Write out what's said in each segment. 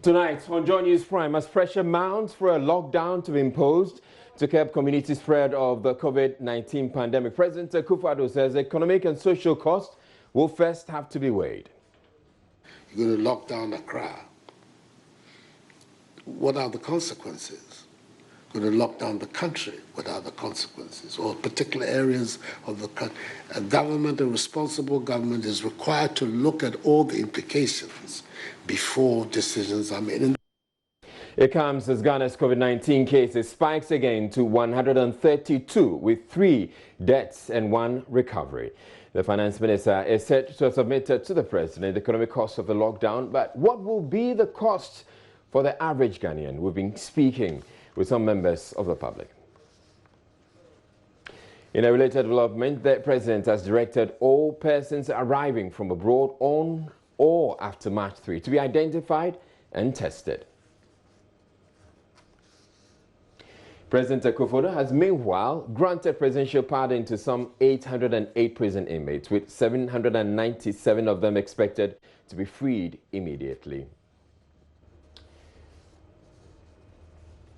Tonight on Joy News Prime, as pressure mounts for a lockdown to be imposed to curb community spread of the COVID-19 pandemic, President Akufo-Addo says economic and social costs will first have to be weighed. You're going to lock down Accra. What are the consequences? You're going to lock down the country. What are the consequences? Or particular areas of the country. A government, a responsible government, is required to look at all the implications before decisions are made. It comes as Ghana's COVID-19 cases spikes again to 132, with 3 deaths and 1 recovery. The finance minister is set to have submitted to the president the economic cost of the lockdown, but what will be the cost for the average Ghanaian? We've been speaking with some members of the public. In a related development, the president has directed all persons arriving from abroad on or after March 3 to be identified and tested. President Akufo-Addo has meanwhile granted presidential pardon to some 808 prison inmates, with 797 of them expected to be freed immediately.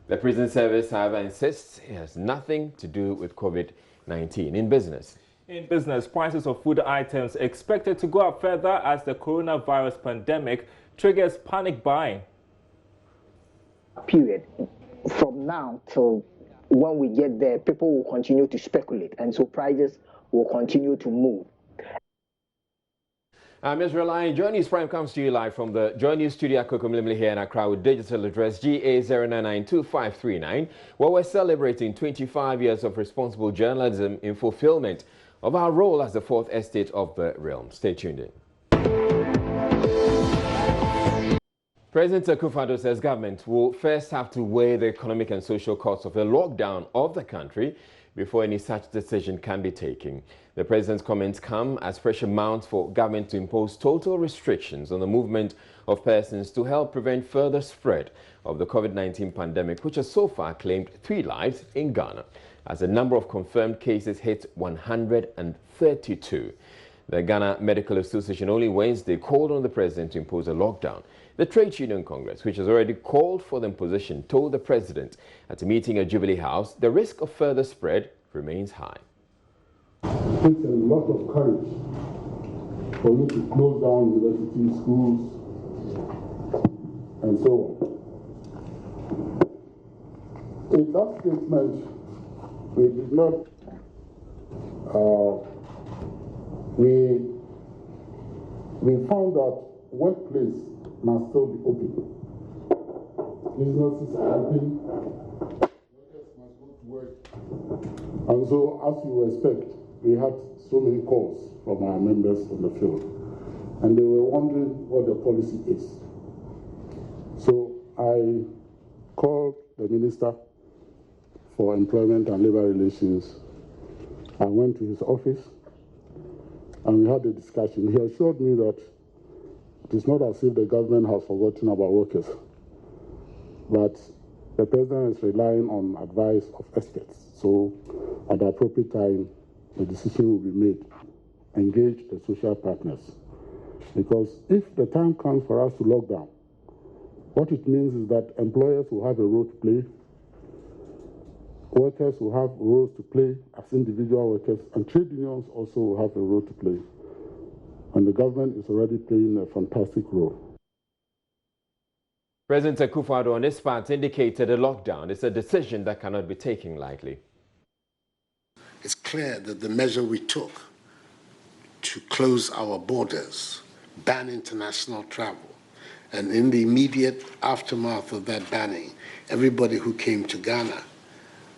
The prison service, however, insists it has nothing to do with COVID-19. In business, prices of food items expected to go up further as the coronavirus pandemic triggers panic buying. Period. From now till when we get there, people will continue to speculate, and so prices will continue to move. Ms. Reliant, Joy News Prime comes to you live from the Joy News studio Kokomlimli here in Accra with digital address GA09925539, where we're celebrating 25 years of responsible journalism in fulfillment of our role as the fourth estate of the realm. Stay tuned in. President Akufo-Addo says government will first have to weigh the economic and social costs of the lockdown of the country before any such decision can be taken. The president's comments come as pressure mounts for government to impose total restrictions on the movement of persons to help prevent further spread of the COVID-19 pandemic, which has so far claimed 3 lives in Ghana, as the number of confirmed cases hit 132. The Ghana Medical Association only Wednesday called on the president to impose a lockdown. The Trade Union Congress, which has already called for the imposition, told the president at a meeting at Jubilee House the risk of further spread remains high. It takes a lot of courage for you to close down universities, schools, and so on. In that statement, we did not we found that workplace must still be open. Businesses are open, workers must go to work. And so, as you expect, we had so many calls from our members on the field, and they were wondering what the policy is. So I called the Minister for Employment and Labor Relations. I went to his office, and we had a discussion. He assured me that it is not as if the government has forgotten about workers, but the president is relying on advice of experts. So at the appropriate time, the decision will be made. Engage the social partners. Because if the time comes for us to lock down, what it means is that employers will have a role to play, workers will have roles to play as individual workers, and trade unions also will have a role to play. And the government is already playing a fantastic role. President Akufo-Addo on this part indicated a lockdown is a decision that cannot be taken lightly. It's clear that the measure we took to close our borders, ban international travel, and in the immediate aftermath of that banning, everybody who came to Ghana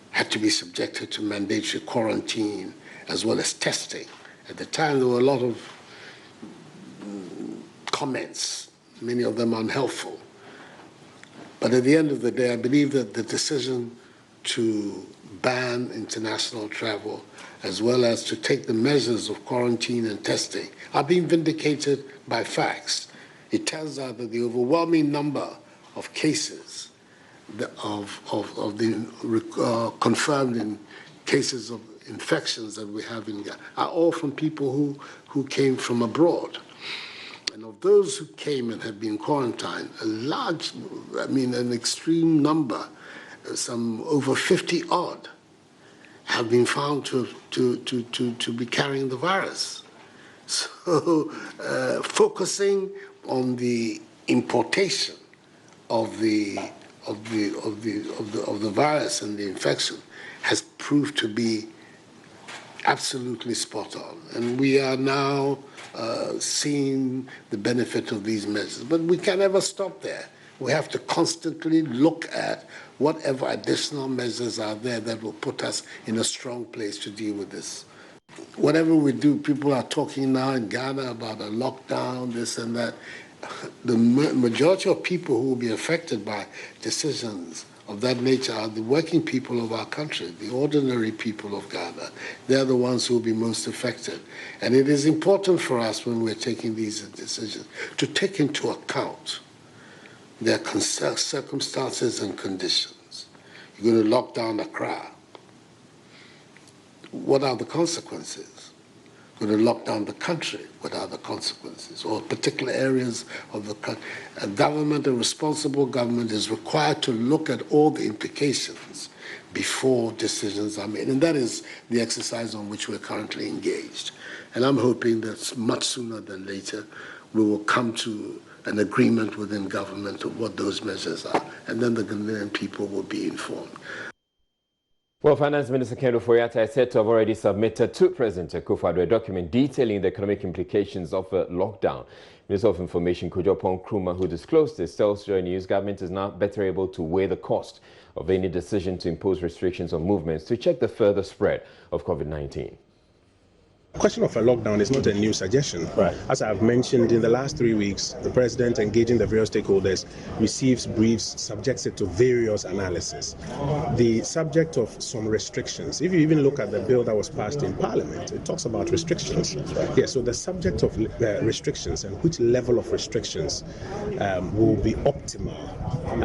had to be subjected to mandatory quarantine as well as testing. At the time, there were a lot of comments, many of them unhelpful. But at the end of the day, I believe that the decision to ban international travel, as well as to take the measures of quarantine and testing, are being vindicated by facts. It turns out that the overwhelming number of cases confirmed in cases of infections that we have in Ghana are all from people who came from abroad. And of those who came and had been quarantined, an extreme number, some over 50 odd, have been found to be carrying the virus. So focusing on the importation of the virus and the infection has proved to be absolutely spot on. And we are now seeing the benefit of these measures. But we can never stop there. We have to constantly look at whatever additional measures are there that will put us in a strong place to deal with this. Whatever we do, people are talking now in Ghana about a lockdown, this and that. The majority of people who will be affected by decisions of that nature are the working people of our country, the ordinary people of Ghana. They're the ones who will be most affected. And it is important for us when we're taking these decisions to take into account their circumstances and conditions. You're going to lock down Accra. What are the consequences? You're going to lock down the country. What are the consequences? Or particular areas of the country. A government, a responsible government, is required to look at all the implications before decisions are made. And that is the exercise on which we're currently engaged. And I'm hoping that much sooner than later, we will come to an agreement within government of what those measures are, and then the Ghanaian people will be informed. Well, Finance Minister Ken Ofori-Atta is said to have already submitted to President Akufo-Addo a document detailing the economic implications of a lockdown. Minister of Information Kojo Nkrumah, who disclosed this, tells Joy News government is now better able to weigh the cost of any decision to impose restrictions on movements to check the further spread of COVID-19. The question of a lockdown is not a new suggestion. Right. As I've mentioned, in the last 3 weeks, the President, engaging the various stakeholders, receives briefs, subjects it to various analysis. The subject of some restrictions, if you even look at the bill that was passed in Parliament, it talks about restrictions. Yeah, so the subject of restrictions and which level of restrictions will be optimal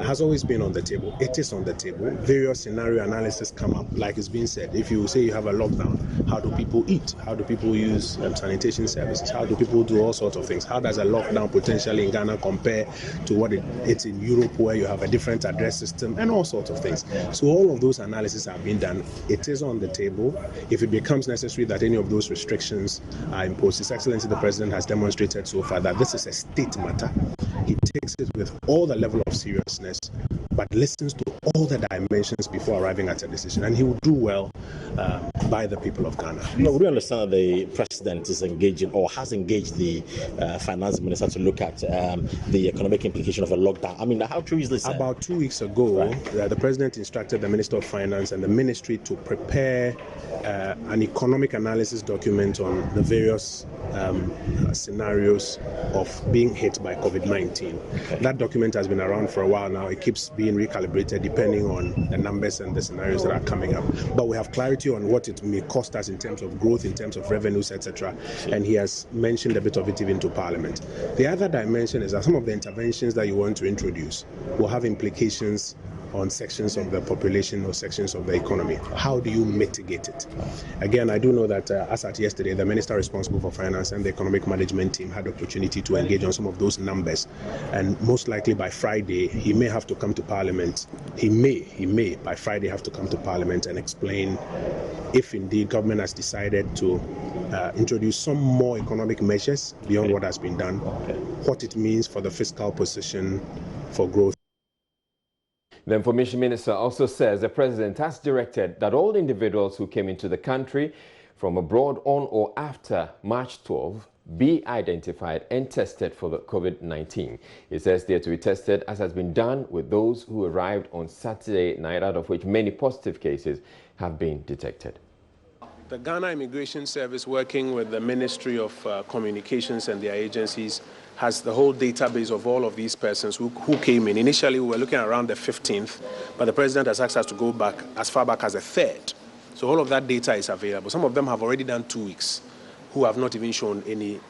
has always been on the table. It is on the table. Various scenario analysis come up, like it's been said. If you say you have a lockdown, how do people eat? How do people use sanitation services? How do people do all sorts of things? How does a lockdown potentially in Ghana compare to what it's in Europe, where you have a different address system and all sorts of things? So all of those analyses have been done. It is on the table. If it becomes necessary that any of those restrictions are imposed, His Excellency the President has demonstrated so far that this is a state matter. He takes it with all the level of seriousness, but listens to all the dimensions before arriving at a decision, and he will do well by the people of Ghana. No, we understand that the President is engaging or has engaged the Finance Minister to look at the economic implication of a lockdown. I mean, how true is this? About 2 weeks ago, the President instructed the Minister of Finance and the Ministry to prepare an economic analysis document on the various scenarios of being hit by COVID-19. Okay. That document has been around for a while now. It keeps being recalibrated depending on the numbers and the scenarios that are coming up. But we have clarity on what it may cost us in terms of growth, in terms of revenues, etc. And he has mentioned a bit of it even to Parliament. The other dimension is that some of the interventions that you want to introduce will have implications on sections of the population or sections of the economy. How do you mitigate it? Again, I do know that as at yesterday, the Minister responsible for finance and the economic management team had the opportunity to engage on some of those numbers. And most likely by Friday, he may have to come to Parliament. He may by Friday have to come to Parliament and explain if indeed government has decided to introduce some more economic measures beyond what has been done, what it means for the fiscal position for growth. The Information Minister also says the President has directed that all individuals who came into the country from abroad on or after March 12 be identified and tested for the COVID-19. He says they are to be tested as has been done with those who arrived on Saturday night, out of which many positive cases have been detected. The Ghana Immigration Service, working with the Ministry of Communications and their agencies, has the whole database of all of these persons who came in. Initially, we were looking around the 15th, but the President has asked us to go back as far back as the 3rd. So all of that data is available. Some of them have already done 2 weeks, who have not even shown any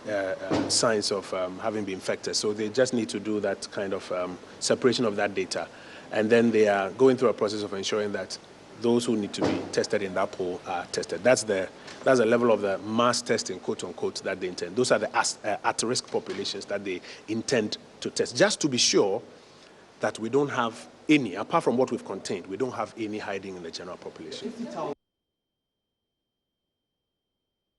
signs of having been infected. So they just need to do that kind of separation of that data. And then they are going through a process of ensuring that those who need to be tested in that pool are tested. That's the level of the mass testing, quote unquote, that they intend. Those are the at-risk populations that they intend to test, just to be sure that we don't have any, apart from what we've contained, we don't have any hiding in the general population.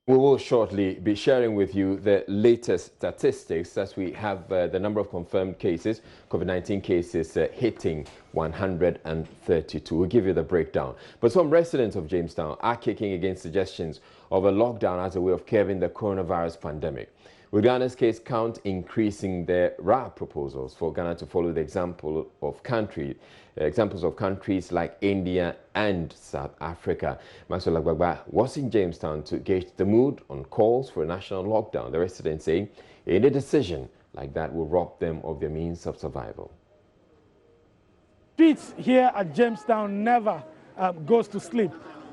We will shortly be sharing with you the latest statistics as we have the number of confirmed cases, COVID-19 cases hitting 132. We'll give you the breakdown. But some residents of Jamestown are kicking against suggestions of a lockdown as a way of curbing the coronavirus pandemic. With Ghana's case count increasing, there are proposals for Ghana to follow the examples of countries like India and South Africa. Maxwell Agbagba was in Jamestown to gauge the mood on calls for a national lockdown. The residents say any decision like that will rob them of their means of survival. Streets here at Jamestown never goes to sleep.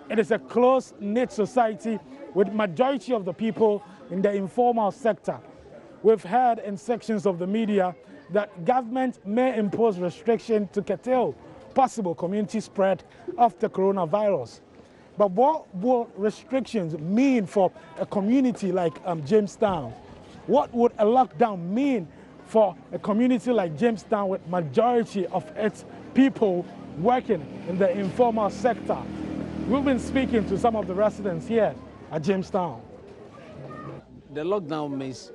It is a close-knit society with majority of the people in the informal sector. We've heard in sections of the media that government may impose restrictions to curtail possible community spread of the coronavirus. But what will restrictions mean for a community like Jamestown? What would a lockdown mean for a community like Jamestown with majority of its people working in the informal sector? We've been speaking to some of the residents here at Jamestown. The lockdown means,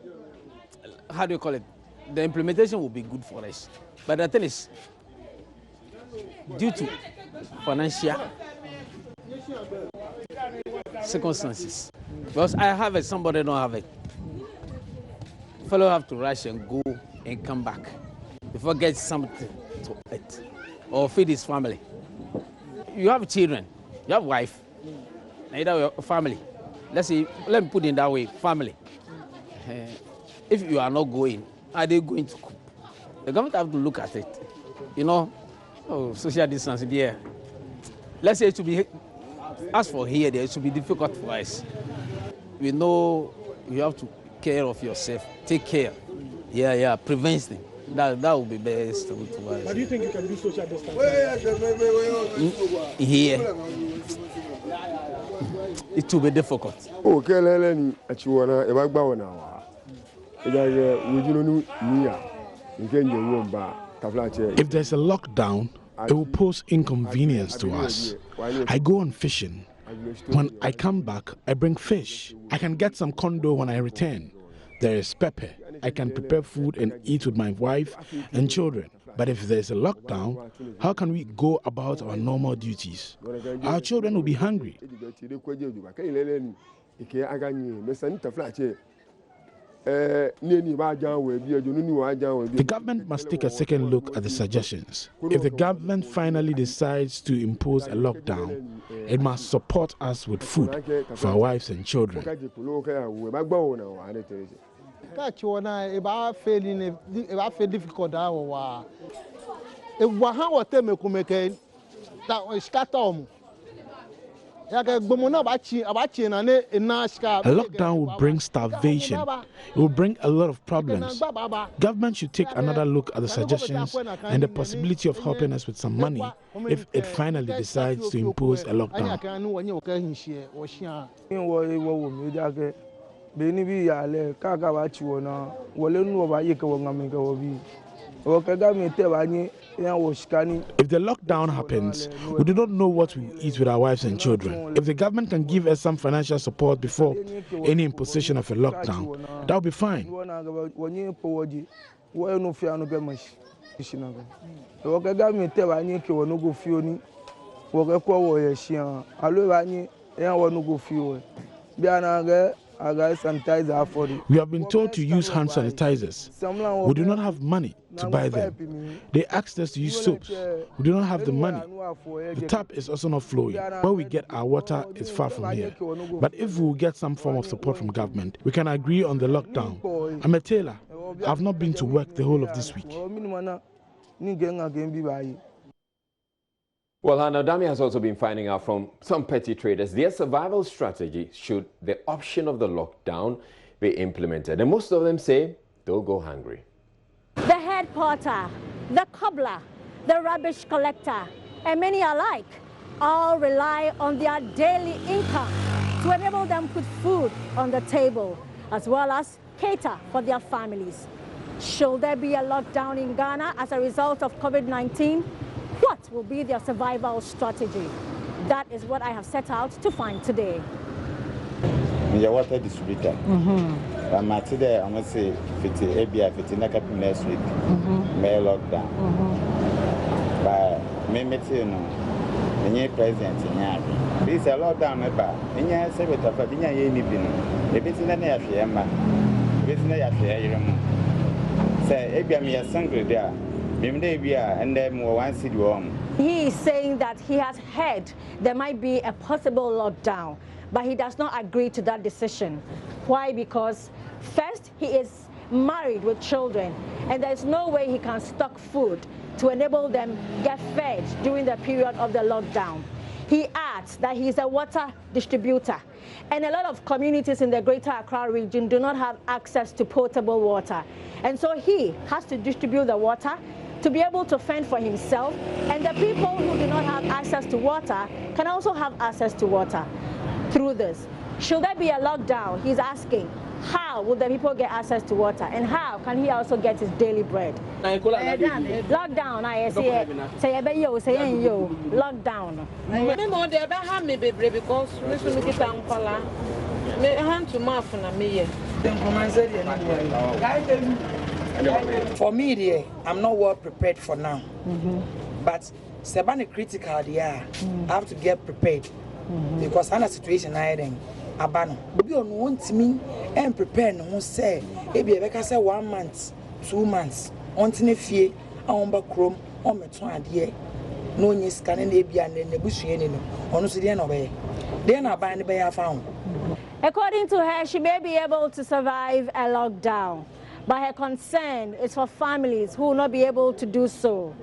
how do you call it? The implementation will be good for us. But the thing is, due to financial circumstances, because I have it, somebody don't have it. Fellow have to rush and go and come back before get something to eat or feed his family. You have children, you have wife, either your family. Let's say, let me put it that way, family. If you are not going, are they going to cope? The government have to look at it. You know, social distancing here. Let's say it should be, as for here, it should be difficult for us. We know you have to care of yourself, take care. Yeah, prevention. That will be best to us. But do you think you can do social distancing? Here, it will be difficult. If there's a lockdown, it will pose inconvenience to us. I go on fishing. When I come back, I bring fish. I can get some condo when I return. There is pepper. I can prepare food and eat with my wife and children. But if there's a lockdown, how can we go about our normal duties? Our children will be hungry. The government must take a second look at the suggestions. If the government finally decides to impose a lockdown, it must support us with food for our wives and children. A lockdown will bring starvation. It will bring a lot of problems. Government should take another look at the suggestions and the possibility of helping us with some money if it finally decides to impose a lockdown. If the lockdown happens, we do not know what we eat with our wives and children. If the government can give us some financial support before any imposition of a lockdown, that will be fine. We have been told to use hand sanitizers. We do not have money to buy them. They asked us to use soaps. We do not have the money. The tap is also not flowing. Where we get our water is far from here. But if we will get some form of support from government, we can agree on the lockdown. I'm a tailor. I have not been to work the whole of this week. Well, Hannah Dami has also been finding out from some petty traders their survival strategy should the option of the lockdown be implemented. And most of them say they'll go hungry. The head porter, the cobbler, the rubbish collector, and many alike all rely on their daily income to enable them put food on the table, as well as cater for their families. Should there be a lockdown in Ghana as a result of COVID-19? What will be their survival strategy? That is what I have set out to find today. The water distributor. I'm today, I'm going to say, if it's ABI, if it's next week, may lockdown. But maybe, you know, the new president in Yabi. This is a lockdown, in your secret of the Yabi, a bit in the near Fiamma, a bit in the Yafiam. Say, ABI, a single there. And then one city warm. He is saying that he has heard there might be a possible lockdown, but he does not agree to that decision. Why? Because first, he is married with children, and there's no way he can stock food to enable them get fed during the period of the lockdown. He adds that he is a water distributor, and a lot of communities in the Greater Accra region do not have access to potable water. And so he has to distribute the water to be able to fend for himself, and the people who do not have access to water can also have access to water through this. Should there be a lockdown, he's asking, how will the people get access to water, and how can he also get his daily bread? Lockdown, I see it. Say lockdown. For me, I'm not well prepared for now. But Sabani critical, I have to get prepared because I'm a situation I am. Abano, we don't want me and prepare no say. Maybe I say 1 month, 2 months. On Tinefie, on Bacrom, on Metron, no news scanning Abia and the bush on Sudan away. Then I bind by a found. According to her, she may be able to survive a lockdown, but her concern is for families who will not be able to do so.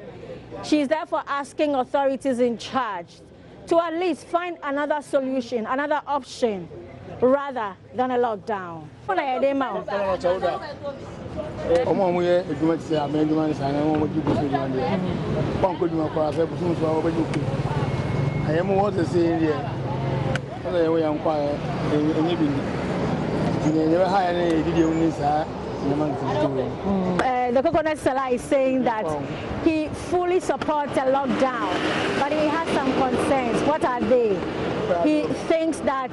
She is therefore asking authorities in charge to at least find another solution, another option, rather than a lockdown. The coconut seller is saying that he fully supports a lockdown, but he has some concerns. What are they? He thinks that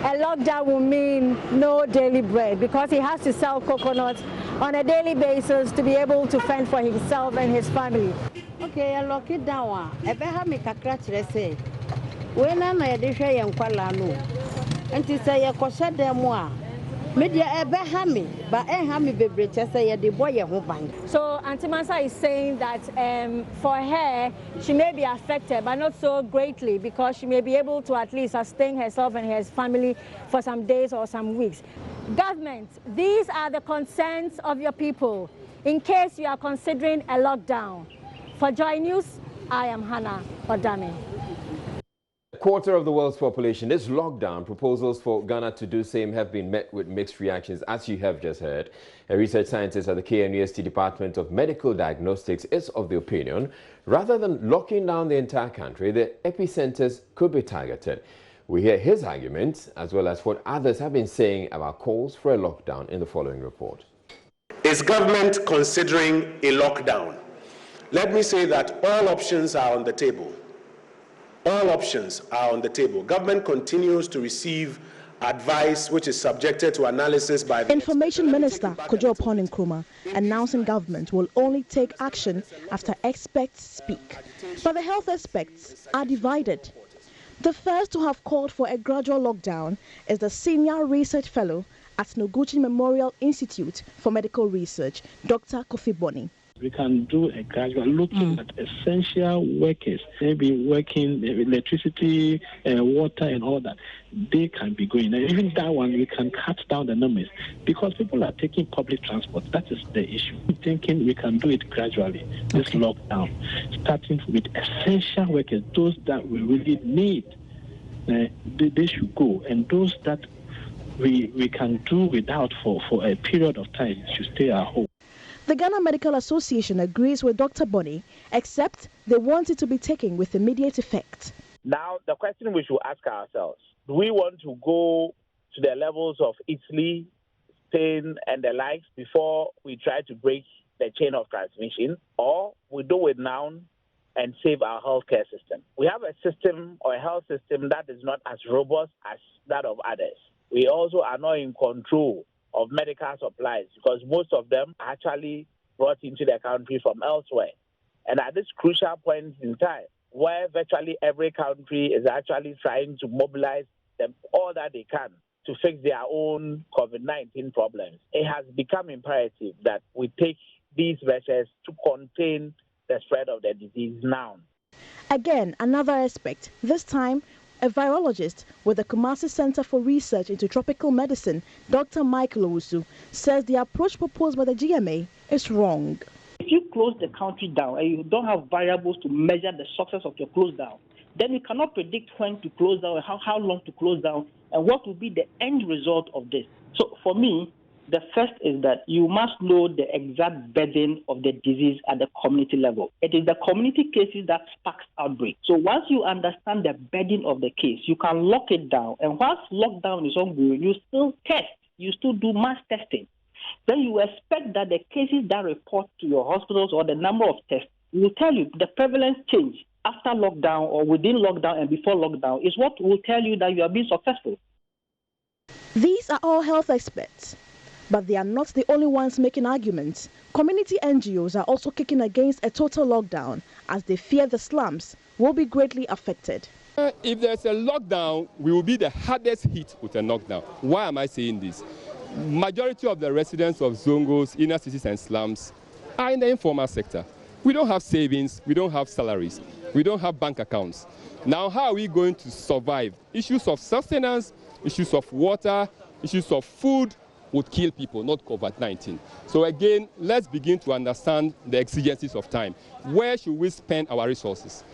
a lockdown will mean no daily bread because he has to sell coconuts on a daily basis to be able to fend for himself and his family. Okay, I lock it down. I better make a crash. Say, when I'm a dish, I am and to say a cosset de moi. Media ever hammy, but a hammy baby just say the boy who bang. So Auntie Mansa is saying that for her, she may be affected, but not so greatly because she may be able to at least sustain herself and her family for some days or some weeks. Government, these are the concerns of your people in case you are considering a lockdown. For Joy News, I am Hannah Odame. A quarter of the world's population is locked down. Proposals for Ghana to do same have been met with mixed reactions, as you have just heard. A research scientist at the KNUST Department of Medical Diagnostics is of the opinion, rather than locking down the entire country, the epicenters could be targeted. We hear his arguments, as well as what others have been saying about calls for a lockdown in the following report. Is government considering a lockdown? Let me say that all options are on the table. All options are on the table. Government continues to receive advice which is subjected to analysis by the Information Minister Kojo Oppong Nkrumah announcing government will only take action after experts speak. But the health experts are divided. The first to have called for a gradual lockdown is the senior research fellow at Noguchi Memorial Institute for Medical Research, Dr. Kofi Boni. We can do a gradual looking at essential workers, maybe working electricity, water and all that. They can be going. And even that one, we can cut down the numbers because people are taking public transport. That is the issue. I'm thinking we can do it gradually, this lockdown, starting with essential workers, those that we really need. They should go. And those that we can do without for a period of time should stay at home. The Ghana Medical Association agrees with Dr. Boni, except they want it to be taken with immediate effect. Now, the question we should ask ourselves, do we want to go to the levels of Italy, Spain, and the likes before we try to break the chain of transmission, or we do it now and save our healthcare system? We have a system or a health system that is not as robust as that of others. We also are not in control of medical supplies because most of them are actually brought into the country from elsewhere. And at this crucial point in time, where virtually every country is actually trying to mobilize them all that they can to fix their own COVID-19 problems, it has become imperative that we take these measures to contain the spread of the disease now. Again, another aspect, this time a virologist with the Kumasi Center for Research into Tropical Medicine, Dr. Michael Owusu, says the approach proposed by the GMA is wrong. If you close the country down and you don't have variables to measure the success of your close down, then you cannot predict when to close down and how long to close down and what will be the end result of this. So for me, the first is that you must know the exact burden of the disease at the community level. It is the community cases that sparks outbreak. So once you understand the burden of the case, you can lock it down. And once lockdown is ongoing, you still test. You still do mass testing. Then you expect that the cases that report to your hospitals or the number of tests will tell you the prevalence change after lockdown or within lockdown and before lockdown is what will tell you that you are being successful. These are all health experts. But they are not the only ones making arguments. Community NGOs are also kicking against a total lockdown as they fear the slums will be greatly affected. If there's a lockdown, we will be the hardest hit with a lockdown. Why am I saying this? Majority of the residents of Zongos, inner cities and slums are in the informal sector. We don't have savings, we don't have salaries, we don't have bank accounts. Now how are we going to survive? Issues of sustenance, issues of water, issues of food would kill people, not COVID-19. So again, let's begin to understand the exigencies of time. Where should we spend our resources?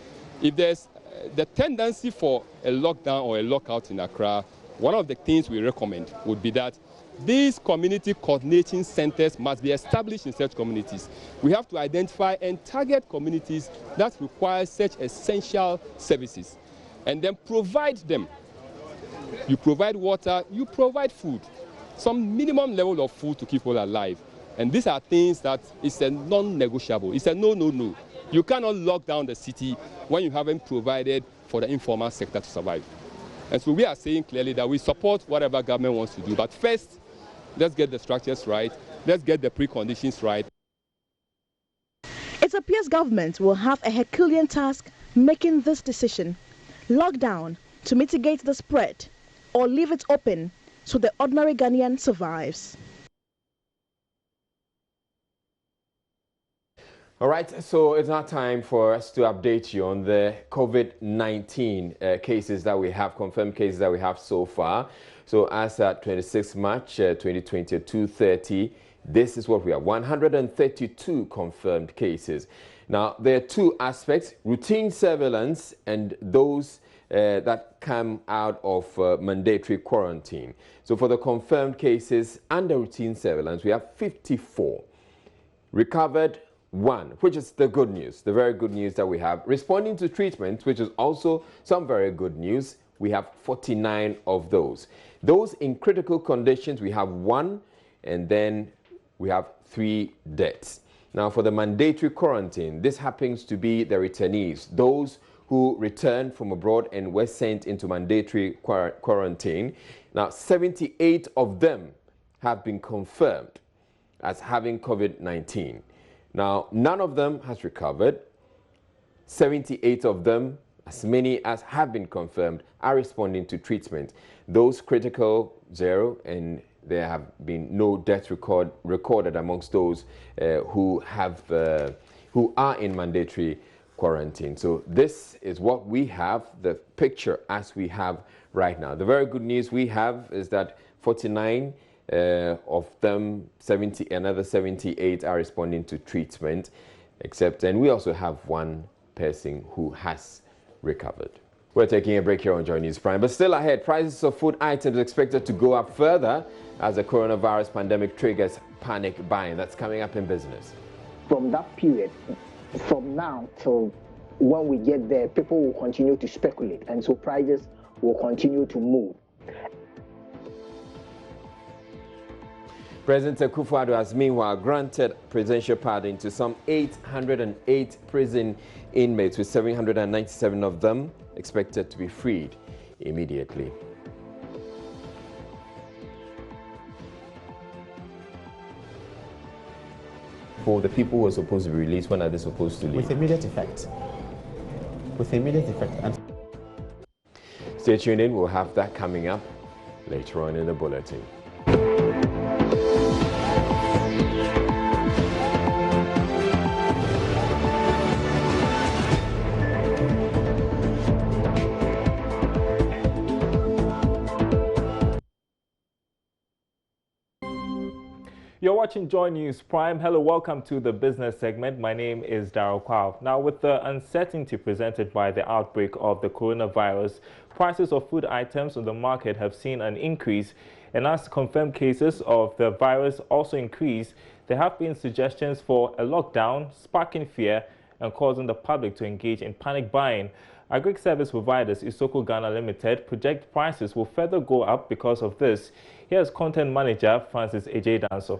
If there's the tendency for a lockdown or a lockout in Accra, one of the things we recommend would be that these community coordinating centers must be established in such communities. We have to identify and target communities that require such essential services and then provide them. You provide water, you provide food. Some minimum level of food to keep people alive. And these are things that is a non-negotiable. It's a no. You cannot lock down the city when you haven't provided for the informal sector to survive. And so we are saying clearly that we support whatever government wants to do. But first, let's get the structures right. Let's get the preconditions right. It appears government will have a Herculean task making this decision. Lockdown to mitigate the spread or leave it open so the ordinary Ghanaian survives. All right, so it's now time for us to update you on the COVID-19 cases that we have, confirmed cases that we have so far. So as at 26 March 2020 at 2:30, this is what we have, 132 confirmed cases. Now, there are two aspects, routine surveillance and those that come out of mandatory quarantine. So for the confirmed cases under routine surveillance, we have 54. Recovered 1, which is the good news, the very good news that we have. Responding to treatment, which is also some very good news, we have 49 of those. Those in critical conditions, we have 1, and then we have 3 deaths. Now for the mandatory quarantine, this happens to be the returnees, those who returned from abroad and were sent into mandatory quarantine. Now, 78 of them have been confirmed as having COVID-19. Now, none of them has recovered. 78 of them, as many as have been confirmed, are responding to treatment. Those critical, 0, and there have been no deaths recorded amongst those who are in mandatory quarantine. So this is what we have, the picture as we have right now. The very good news we have is that 49 of them, another 78 are responding to treatment, and we also have 1 person who has recovered. We're taking a break here on Joy News Prime, but still ahead, prices of food items expected to go up further as the coronavirus pandemic triggers panic buying. That's coming up in business. From that period, from now till when we get there, people will continue to speculate, and so prices will continue to move. President Akufo-Addo has meanwhile granted presidential pardon to some 808 prison inmates, with 797 of them expected to be freed immediately. For the people who are supposed to be released, when are they supposed to leave? With immediate effect. With immediate effect. And stay tuned in, we'll have that coming up later on in the bulletin. You're watching Joy News Prime. Hello, welcome to the business segment. My name is Darryl Kwao. Now, with the uncertainty presented by the outbreak of the coronavirus, prices of food items on the market have seen an increase. And as confirmed cases of the virus also increase, there have been suggestions for a lockdown, sparking fear and causing the public to engage in panic buying. Agric service providers Isoko Ghana Limited project prices will further go up because of this. Here's content manager Francis Ej Danso.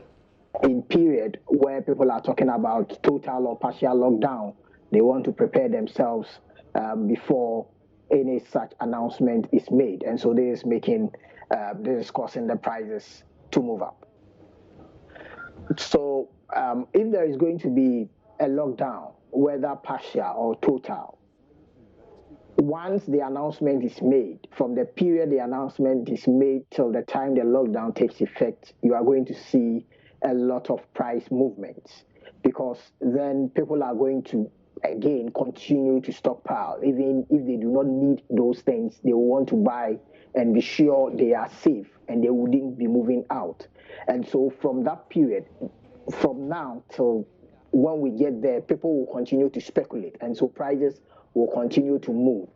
In period where people are talking about total or partial lockdown, they want to prepare themselves before any such announcement is made, and so this is causing the prices to move up. So if there is going to be a lockdown, whether partial or total, once the announcement is made, from the period the announcement is made till the time the lockdown takes effect, you are going to see a lot of price movements, because then people are going to again continue to stockpile. Even if they do not need those things, they will want to buy and be sure they are safe and they wouldn't be moving out. And so from that period, from now till when we get there, people will continue to speculate, and so prices will continue to move.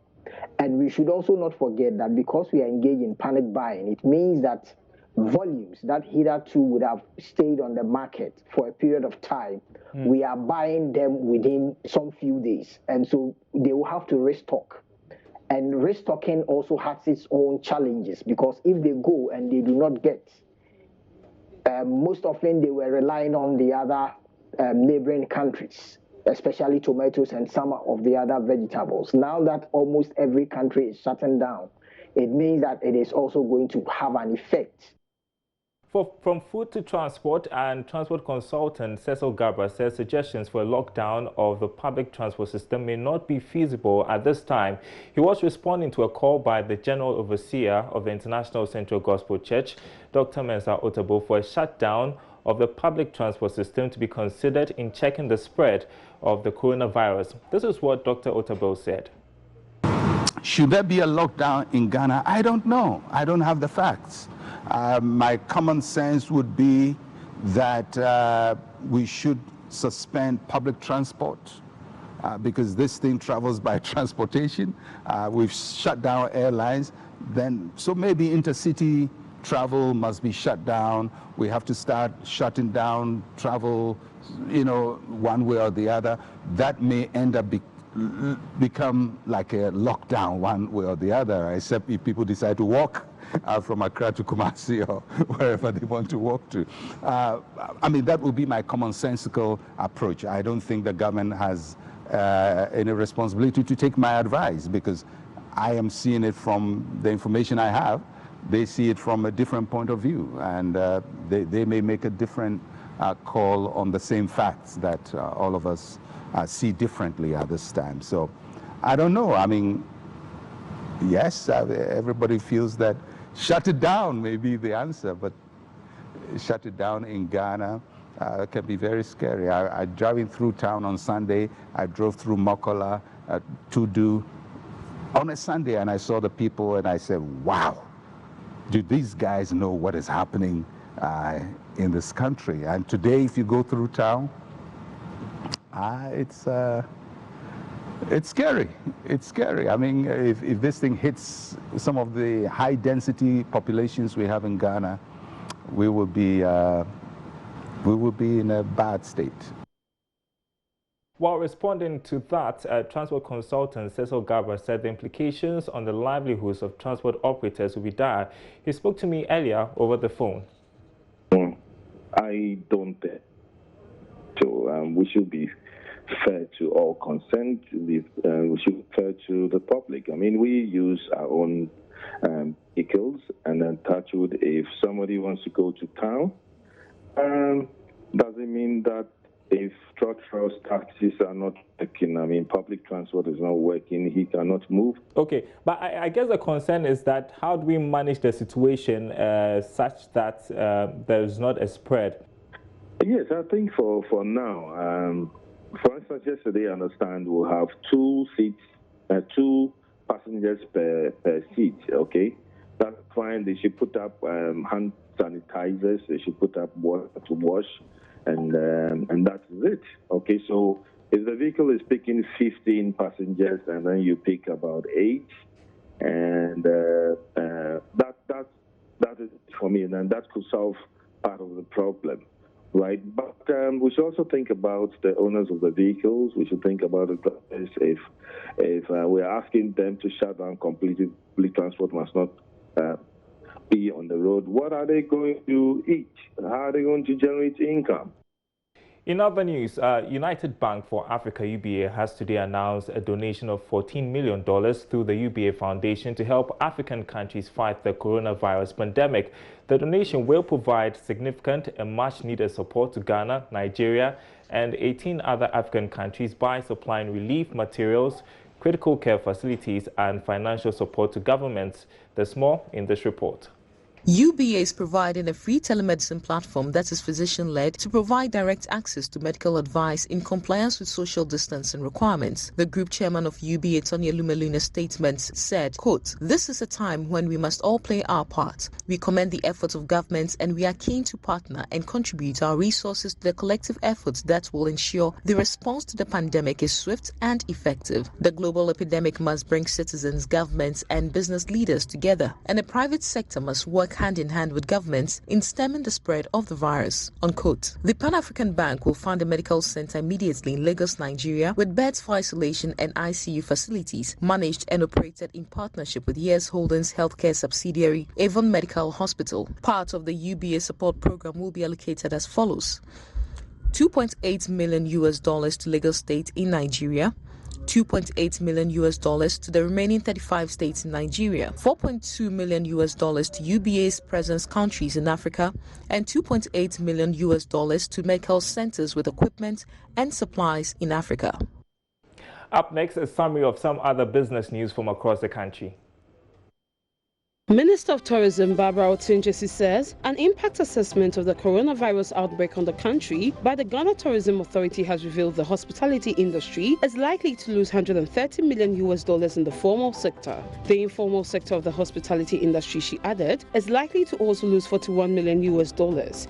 And we should also not forget that because we are engaged in panic buying, it means that volumes that hitherto would have stayed on the market for a period of time, we are buying them within some few days, and so they will have to restock. And restocking also has its own challenges, because if they go and they do not get, most often they were relying on the other neighboring countries, especially tomatoes and some of the other vegetables. Now that almost every country is shutting down, it means that it is also going to have an effect. From food to transport, and transport consultant Cecil Gabra says suggestions for a lockdown of the public transport system may not be feasible at this time. He was responding to a call by the General Overseer of the International Central Gospel Church, Dr. Mensa Otabil, for a shutdown of the public transport system to be considered in checking the spread of the coronavirus. This is what Dr. Otabil said. Should there be a lockdown in Ghana? I don't know. I don't have the facts. My common sense would be that we should suspend public transport because this thing travels by transportation. We've shut down airlines, so maybe intercity travel must be shut down. We have to start shutting down travel, one way or the other. That may end up become like a lockdown one way or the other, except if people decide to walk from Accra to Kumasi or wherever they want to walk to. I mean, that would be my commonsensical approach. I don't think the government has any responsibility to take my advice, because I am seeing it from the information I have. They see it from a different point of view, and they may make a different call on the same facts that all of us see differently at this time. So I don't know. I mean, yes, everybody feels that shut it down may be the answer, but shut it down in Ghana can be very scary. I driving through town on Sunday. I drove through Mokola, Tudu on a Sunday, and I saw the people, and I said, wow, do these guys know what is happening in this country? And today, if you go through town, it's scary. It's scary. I mean, if this thing hits some of the high density populations we have in Ghana, we will be in a bad state. While responding to that, transport consultant Cecil Garba said the implications on the livelihoods of transport operators will be dire. He spoke to me earlier over the phone. I don't think so. We should be fair to all concerned. We should be fair to the public. I mean, we use our own vehicles, and then touch wood, if somebody wants to go to town, doesn't mean that if trucks, taxis are not working, I mean, public transport is not working, he cannot move. Okay, but I guess the concern is that how do we manage the situation such that there is not a spread? Yes, I think for now, for instance, yesterday, I understand we'll have 2 seats, 2 passengers per seat, okay? That's fine. They should put up hand sanitizers, they should put up water to wash, and that's it. Okay, so if the vehicle is picking 15 passengers and then you pick about 8, and that is for me, and then that could solve part of the problem, right? But we should also think about the owners of the vehicles. We should think about the drivers. If we're asking them to shut down completely, public transport must not be on the road, what are they going to eat? How are they going to generate income? In other news, United Bank for Africa, UBA, has today announced a donation of $14 million through the UBA Foundation to help African countries fight the coronavirus pandemic. The donation will provide significant and much-needed support to Ghana, Nigeria, and 18 other African countries by supplying relief materials, critical care facilities, and financial support to governments. There's more in this report. UBA is providing a free telemedicine platform that is physician-led to provide direct access to medical advice in compliance with social distancing requirements. The group chairman of UBA, Tony Lumeluna's statement said, quote, "This is a time when we must all play our part. We commend the efforts of governments and we are keen to partner and contribute our resources to the collective efforts that will ensure the response to the pandemic is swift and effective. The global epidemic must bring citizens, governments, and business leaders together, and the private sector must work hand in hand with governments in stemming the spread of the virus," unquote. The Pan-African Bank will fund a medical center immediately in Lagos, Nigeria, with beds for isolation and ICU facilities, managed and operated in partnership with Yes Holdings healthcare subsidiary, Avon Medical Hospital. Part of the UBA support program will be allocated as follows: $2.8 million to Lagos State in Nigeria, $2.8 million to the remaining 35 states in Nigeria, $4.2 million to UBA's presence countries in Africa, and $2.8 million to medical centers with equipment and supplies in Africa. Up next, a summary of some other business news from across the country. Minister of Tourism Barbara Otunjesi says an impact assessment of the coronavirus outbreak on the country by the Ghana Tourism Authority has revealed the hospitality industry is likely to lose $130 million in the formal sector. The informal sector of the hospitality industry, she added, is likely to also lose $41 million.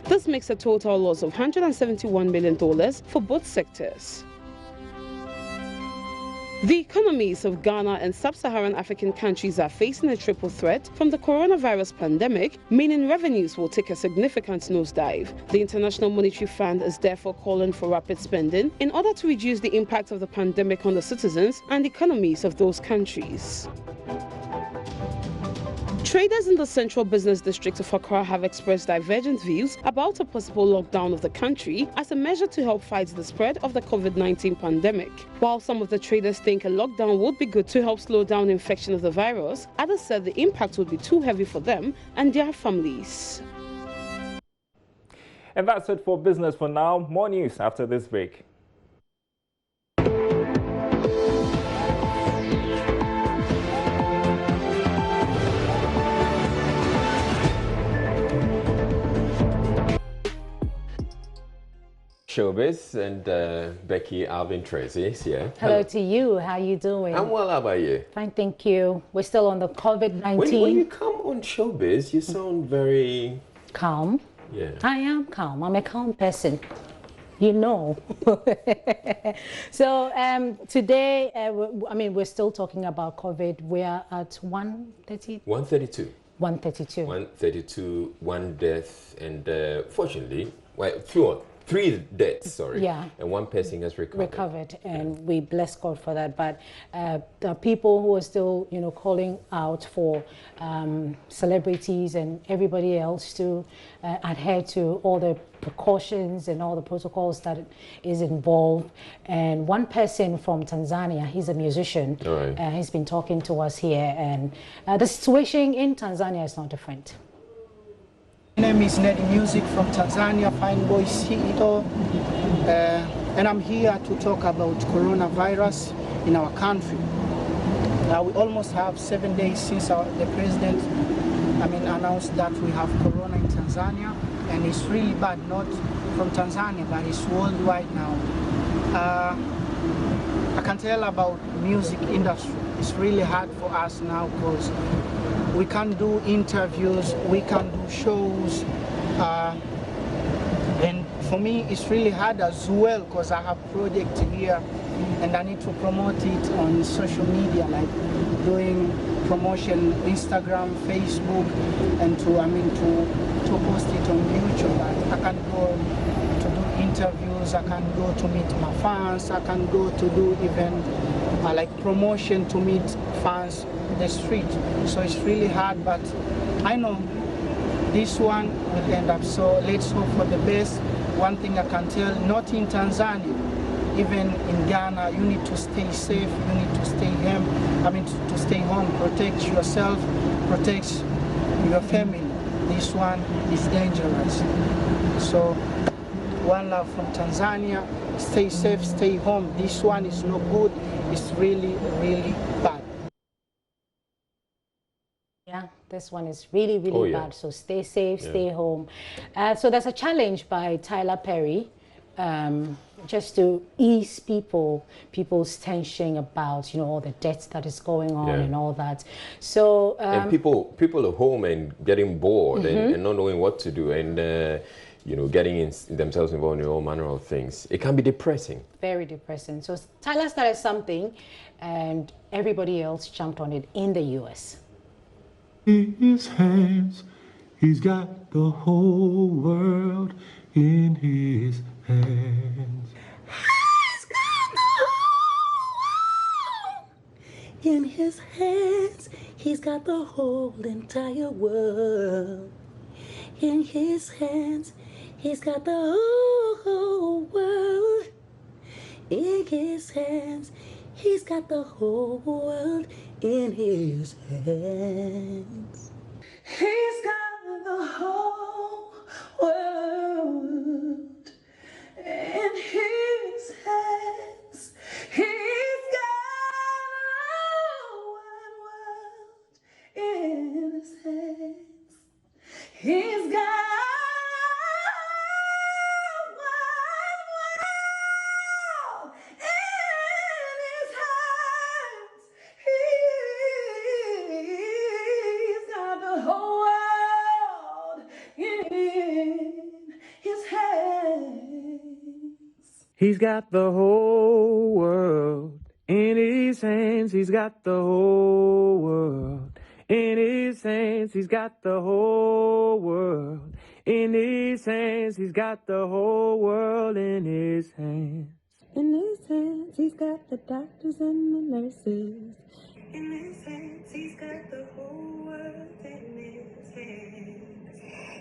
This makes a total loss of $171 million for both sectors. The economies of Ghana and sub-Saharan African countries are facing a triple threat from the coronavirus pandemic, meaning revenues will take a significant nosedive. The International Monetary Fund is therefore calling for rapid spending in order to reduce the impact of the pandemic on the citizens and economies of those countries. Traders in the Central Business District of Accra have expressed divergent views about a possible lockdown of the country as a measure to help fight the spread of the COVID-19 pandemic. While some of the traders think a lockdown would be good to help slow down infection of the virus, others said the impact would be too heavy for them and their families. And that's it for business for now. More news after this break. Showbiz, and Becky Alvin Tracy is here. Hello to you. How are you doing? I'm well. How about you? Fine, thank you. We're still on the COVID-19. When you come on Showbiz, you sound very calm. Yeah. I am calm. I'm a calm person. You know. So today, we're still talking about COVID. We're at 132. 132, one death, and fortunately, well, 3 deaths, sorry. Yeah. And 1 person has recovered. And we bless God for that. But the people who are still, you know, calling out for celebrities and everybody else to adhere to all the precautions and all the protocols that is involved. And one person from Tanzania, he's a musician. Right. He's been talking to us here, and the situation in Tanzania is not different. My name is Nedi Music from Tanzania, Fine Boy CEO, and I'm here to talk about coronavirus in our country. Now we almost have 7 days since the president, announced that we have corona in Tanzania, and it's really bad, not from Tanzania, but it's worldwide now. I can tell about music industry. It's really hard for us now because we can't do interviews, we can't do shows, and for me it's really hard as well because I have project here and I need to promote it on social media, like doing promotion Instagram, Facebook, and to post it on YouTube. I can go to do interviews, I can go to meet my fans, I can go to do even like promotion to meet fans in the street. So it's really hard, but I know this one will end up. So let's hope for the best. One thing I can tell, not in Tanzania, even in Ghana, you need to stay safe, you need to stay home, to stay home, protect yourself, protect your family. This one is dangerous. So one love from Tanzania, stay safe, stay home. This one is no good, it's really, really bad. Yeah, this one is really, really bad. So stay safe, stay home. So there's a challenge by Tyler Perry, just to ease people's tension about, you know, all the debts that is going on and all that. So and people are home and getting bored and not knowing what to do, and you know, getting themselves involved in all manner of things. It can be depressing. Very depressing. So Tyler started something, and everybody else jumped on it in the US. In his hands, he's got the whole world in his hands. He's got the whole world in his hands. He's got the whole entire world in his hands. He's got the whole world in his hands. He's got the whole world in his hands. He's got the whole world in his hands. He's got the whole world in his hands. He's got He's got the whole world in his hands. He's got the whole world in his hands. He's got the whole world in his hands. He's got the whole world in his hands. In his hands, he's got the doctors and the nurses. In his hands, he's got the whole world in his hands.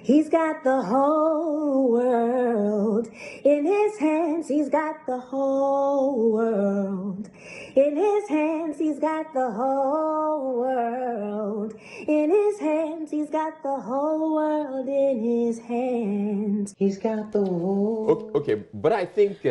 He's got the whole world in his hands. He's got the whole world in his hands. He's got the whole world in his hands. He's got the whole world in his hands. He's got the whole. Okay, but I think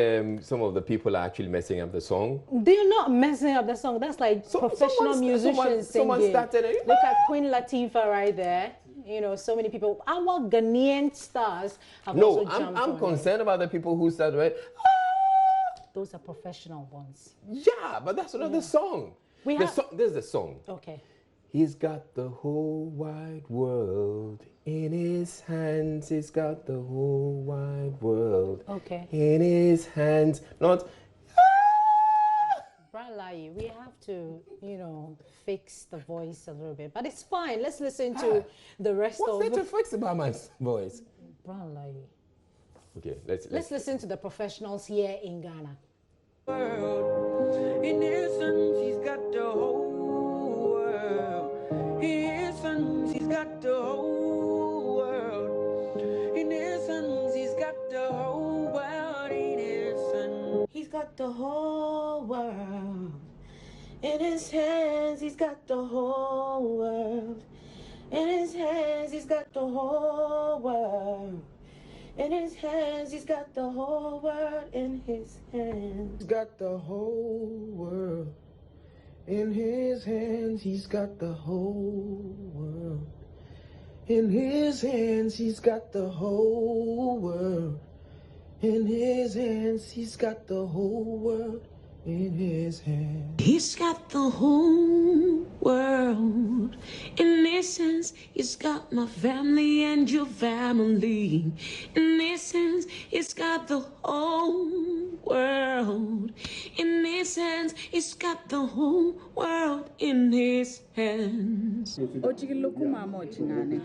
some of the people are actually messing up the song. They're not messing up the song. That's like professional musicians singing. Someone started it. Look at Queen Latifah right there. You know, so many people. Our Ghanaian stars have also jumped on I'm concerned about the people who started it. Those are professional ones. Yeah, but that's not the song. There's the song. Okay. He's got the whole wide world in his hands. He's got the whole wide world in his hands. Not. Bralai, we have to, you know, fix the voice a little bit, but it's fine. Let's listen to the rest of. What's there to fix about my voice? Bralai. Okay, let's listen to the professionals here in Ghana. In essence, he's got the whole world. In essence, he's got the whole world. In essence, he's got the whole world. In essence, he's got the whole world. In his hands, he's got the whole world. In his hands, he's got the whole world. In his hands, he's got the whole world in his hands. He's got the whole world. In his hands, he's got the whole world. In his hands, he's got the whole world. In his hands, he's got the whole world. In his hands. He's got the whole world. In essence, he's got my family and your family. In essence, he's got the whole world. In essence, he's got the whole world in his hands. Ojigiloku mama ojingane.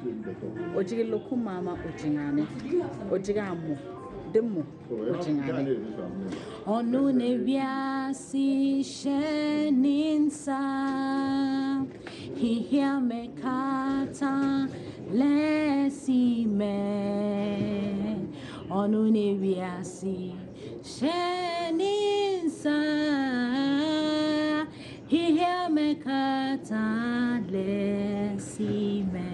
Ojigiloku mama ojingane. Ojigamu. Demo ojingane. Onu neviasi sheninsa hihia mekata lesime. Onu neviasi sheninsa hihia mekata lesime.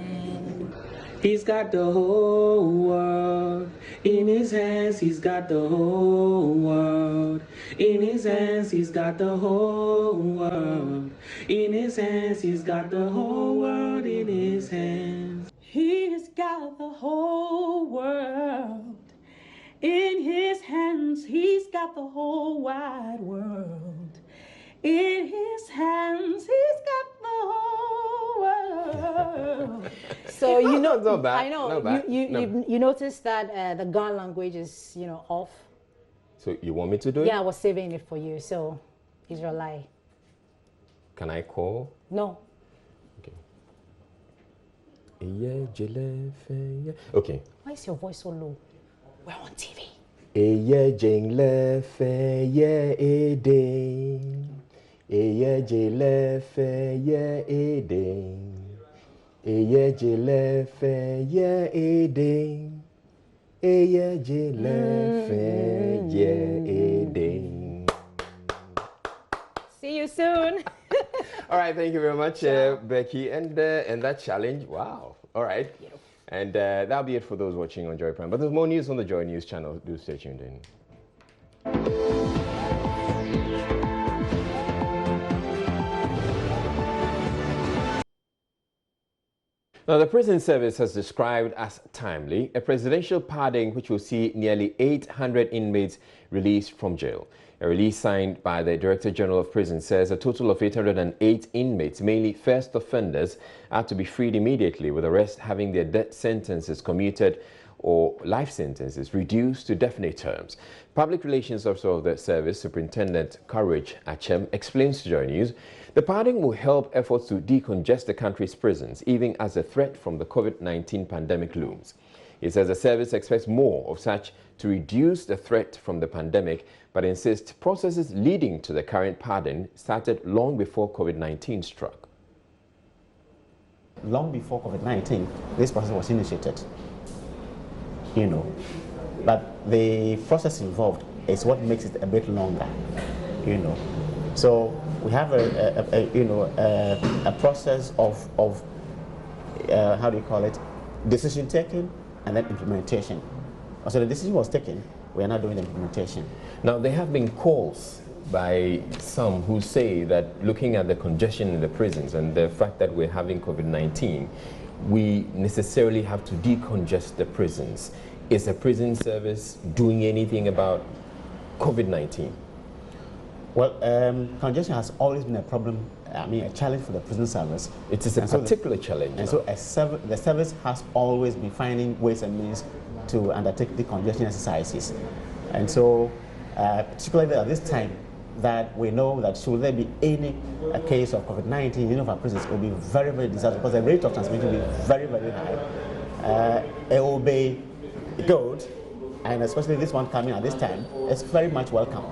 He's got the whole world. In his hands, he's got the whole world. In his hands, he's got the whole world. In his hands, he's got the whole world in his hands. He's got the whole world. In his hands, he's got the whole wide world. In his hands, he's got the whole world. So you know, not bad. I know Not bad. you noticed that the Ga language is off. So you want me to do it? Yeah, I was saving it for you. So it's your lie. Can I call? No. Okay. Okay. Why is your voice so low? We're on TV. Eye jingle fe ye ede. Eye jingle fe ye ede. Eye jingle fe ye ede. Eye jingle fe ye ede. See you soon. All right, thank you very much, Becky, and that challenge. Wow. All right. And that'll be it for those watching on Joy Prime. But there's more news on the Joy News channel. Do stay tuned in. Now, the prison service has described as timely a presidential pardon which will see nearly 800 inmates released from jail. A release signed by the Director General of Prison says a total of 808 inmates, mainly first offenders, are to be freed immediately, with the rest having their death sentences commuted or life sentences reduced to definite terms. Public Relations Officer of the service, Superintendent Courage Achem, explains to Joy News the pardon will help efforts to decongest the country's prisons, even as a threat from the COVID-19 pandemic looms. He says the service expects more of such to reduce the threat from the pandemic, but insists processes leading to the current pardon started long before COVID-19 struck. Long before COVID-19, this process was initiated, but the process involved is what makes it a bit longer, So we have a process of how do you call it, decision taking and then implementation. So the decision was taken, we are now doing the implementation. Now, there have been calls by some who say that looking at the congestion in the prisons and the fact that we're having COVID-19, we necessarily have to decongest the prisons. Is the prison service doing anything about COVID-19? Well, congestion has always been a problem, a challenge for the prison service. It is a particular challenge. And so the service has always been finding ways and means to undertake decongestion exercises. And so, particularly at this time, that we know that should there be any case of COVID-19 in any of our prisons, it will be very, very disastrous because the rate of transmission will be very, very high. It will be good and especially this one coming at this time, it's very much welcome.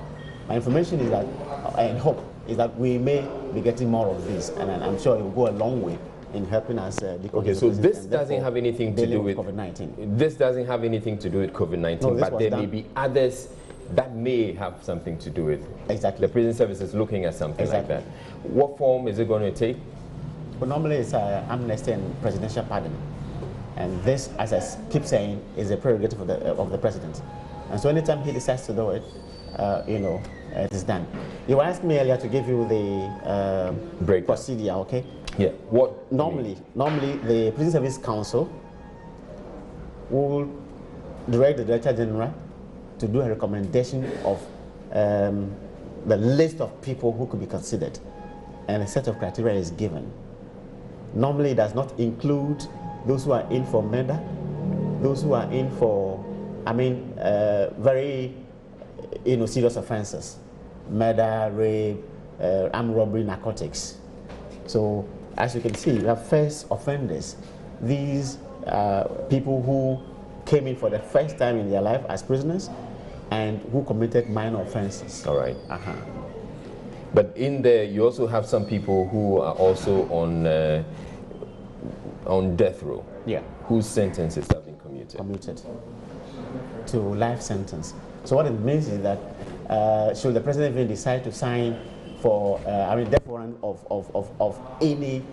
My information is that, and hope, is that we may be getting more of this, and I'm sure it will go a long way in helping us okay, so this doesn't have anything to do with COVID-19. This doesn't have anything to do with COVID-19, No, but there may be others that may have something to do with the prison service is looking at something like that. What form is it going to take? Well, normally it's amnesty and presidential pardon, and this, as I keep saying, is a prerogative of the president. And so anytime he decides to do it, it is done. You asked me earlier to give you the procedure, okay? Yeah. What normally the Prison Service Council will direct the Director General to do a recommendation of the list of people who could be considered, and a set of criteria is given. Normally, it does not include those who are in for murder, those who are in for, very, serious offenses, murder, rape, armed robbery, narcotics. So, as you can see, we have first offenders. These people who came in for the first time in their life as prisoners and who committed minor offenses. All right. But in there, you also have some people who are also on death row. Yeah. Whose sentences have been commuted. Commuted to life sentence. So what it means is that should the president even decide to sign for death warrant of any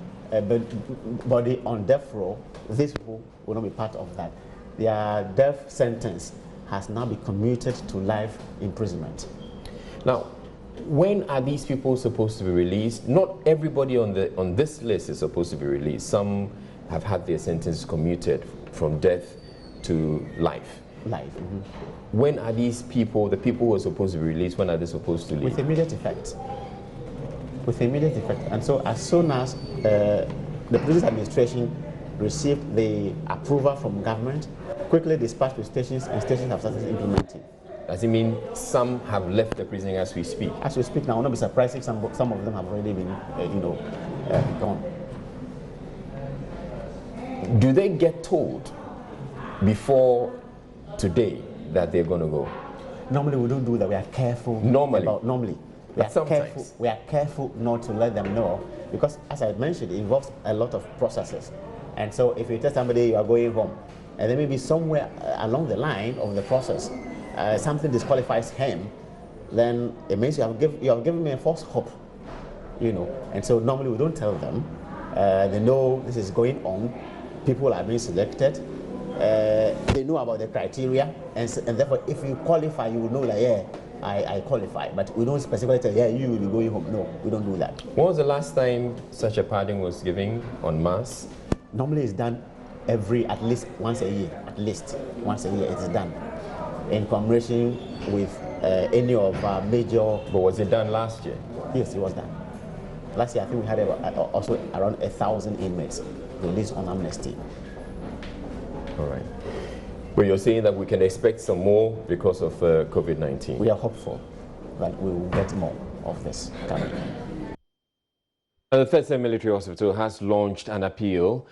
body on death row, these people will not be part of that. Their death sentence has now been commuted to life imprisonment. Now, when are these people supposed to be released? Not everybody on this list is supposed to be released. Some have had their sentences commuted from death to life. When are these people, the people who are supposed to be released, when are they supposed to leave? With immediate effect. With immediate effect. And so as soon as the prison administration received the approval from government, quickly dispatched to stations, and stations have started implementing. Does it mean some have left the prison as we speak? As we speak now, I will not be surprised if some of them have already been, gone. Do they get told before today that they're going to go? Normally we don't do that. We are careful. Normally. We are careful not to let them know, because as I mentioned, it involves a lot of processes. And so if you tell somebody you are going home, and then maybe somewhere along the line of the process, something disqualifies him, then it means you have given me a false hope, And so normally we don't tell them. They know this is going on. People are being selected. They know about the criteria, and therefore, if you qualify, you will know that I qualify. But we don't specifically tell you will be going home. No, we don't do that. When was the last time such a pardon was given en masse? Normally, it's done at least once a year. At least once a year, it is done in combination with any of our major. But was it done last year? Yes, it was done. Last year, I think we had also around 1,000 inmates released on amnesty. All right. But you're saying that we can expect some more because of COVID-19? We are hopeful that we will get more of this coming. The Third State Military Hospital has launched an appeal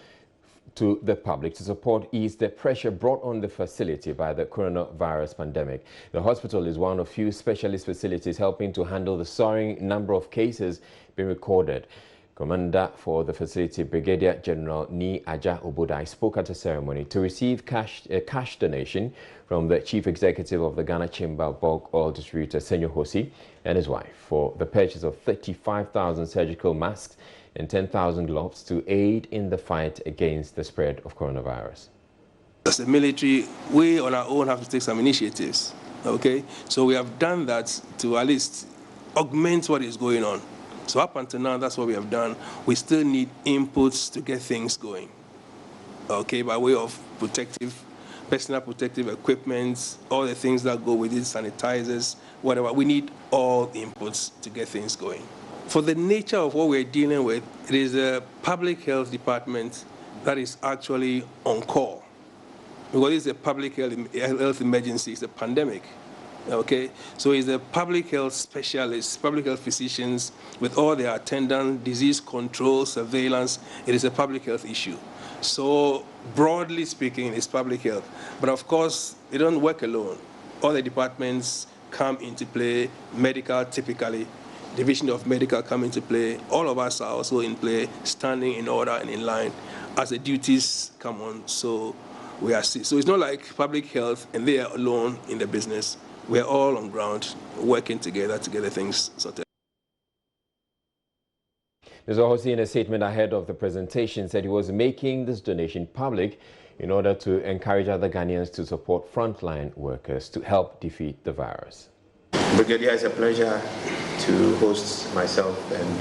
to the public to support ease the pressure brought on the facility by the coronavirus pandemic. The hospital is one of few specialist facilities helping to handle the soaring number of cases being recorded. Commander for the facility, Brigadier General Ni Aja Obodai, spoke at a ceremony to receive a cash donation from the Chief Executive of the Ghana Chamber of Bulk Oil Distributor, Senyo Hosi, and his wife for the purchase of 35,000 surgical masks and 10,000 gloves to aid in the fight against the spread of coronavirus. As a military, we on our own have to take some initiatives, okay? So we have done that to at least augment what is going on. So up until now, that's what we have done. We still need inputs to get things going, okay, by way of personal protective equipment, all the things that go with it, sanitizers, whatever. We need all inputs to get things going. For the nature of what we're dealing with, it is a public health department that is actually on call. Because it's a public health emergency, it's a pandemic. Okay, so it's the public health specialists, public health physicians with all their attendant, disease control, surveillance. It is a public health issue. So broadly speaking, it's public health. But of course, it don't work alone. All the departments come into play, medical typically, division of medical come into play. All of us are also in play, standing in order and in line as the duties come on. So we are. So it's not like public health and they are alone in the business. We are all on ground working together to get the things sorted. Mr. Hosi, in a statement ahead of the presentation, said he was making this donation public in order to encourage other Ghanaians to support frontline workers to help defeat the virus. Brigadier, it's a pleasure to host myself and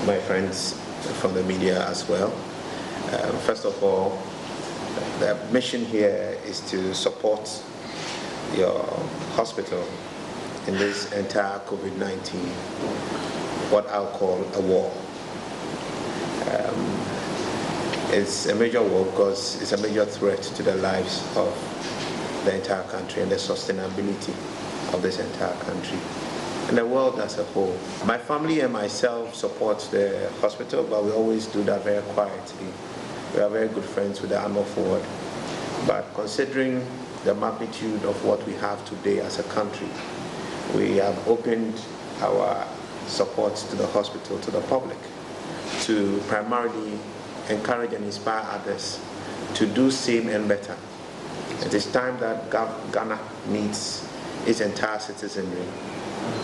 my friends from the media as well. First of all, the mission here is to support your hospital in this entire COVID-19, what I'll call a war. It's a major war because it's a major threat to the lives of the entire country and the sustainability of this entire country and the world as a whole. My family and myself support the hospital, but we always do that very quietly. We are very good friends with the Armored Forward, but considering the magnitude of what we have today as a country, we have opened our support to the hospital, to the public, to primarily encourage and inspire others to do same and better. It is time that Ghana needs its entire citizenry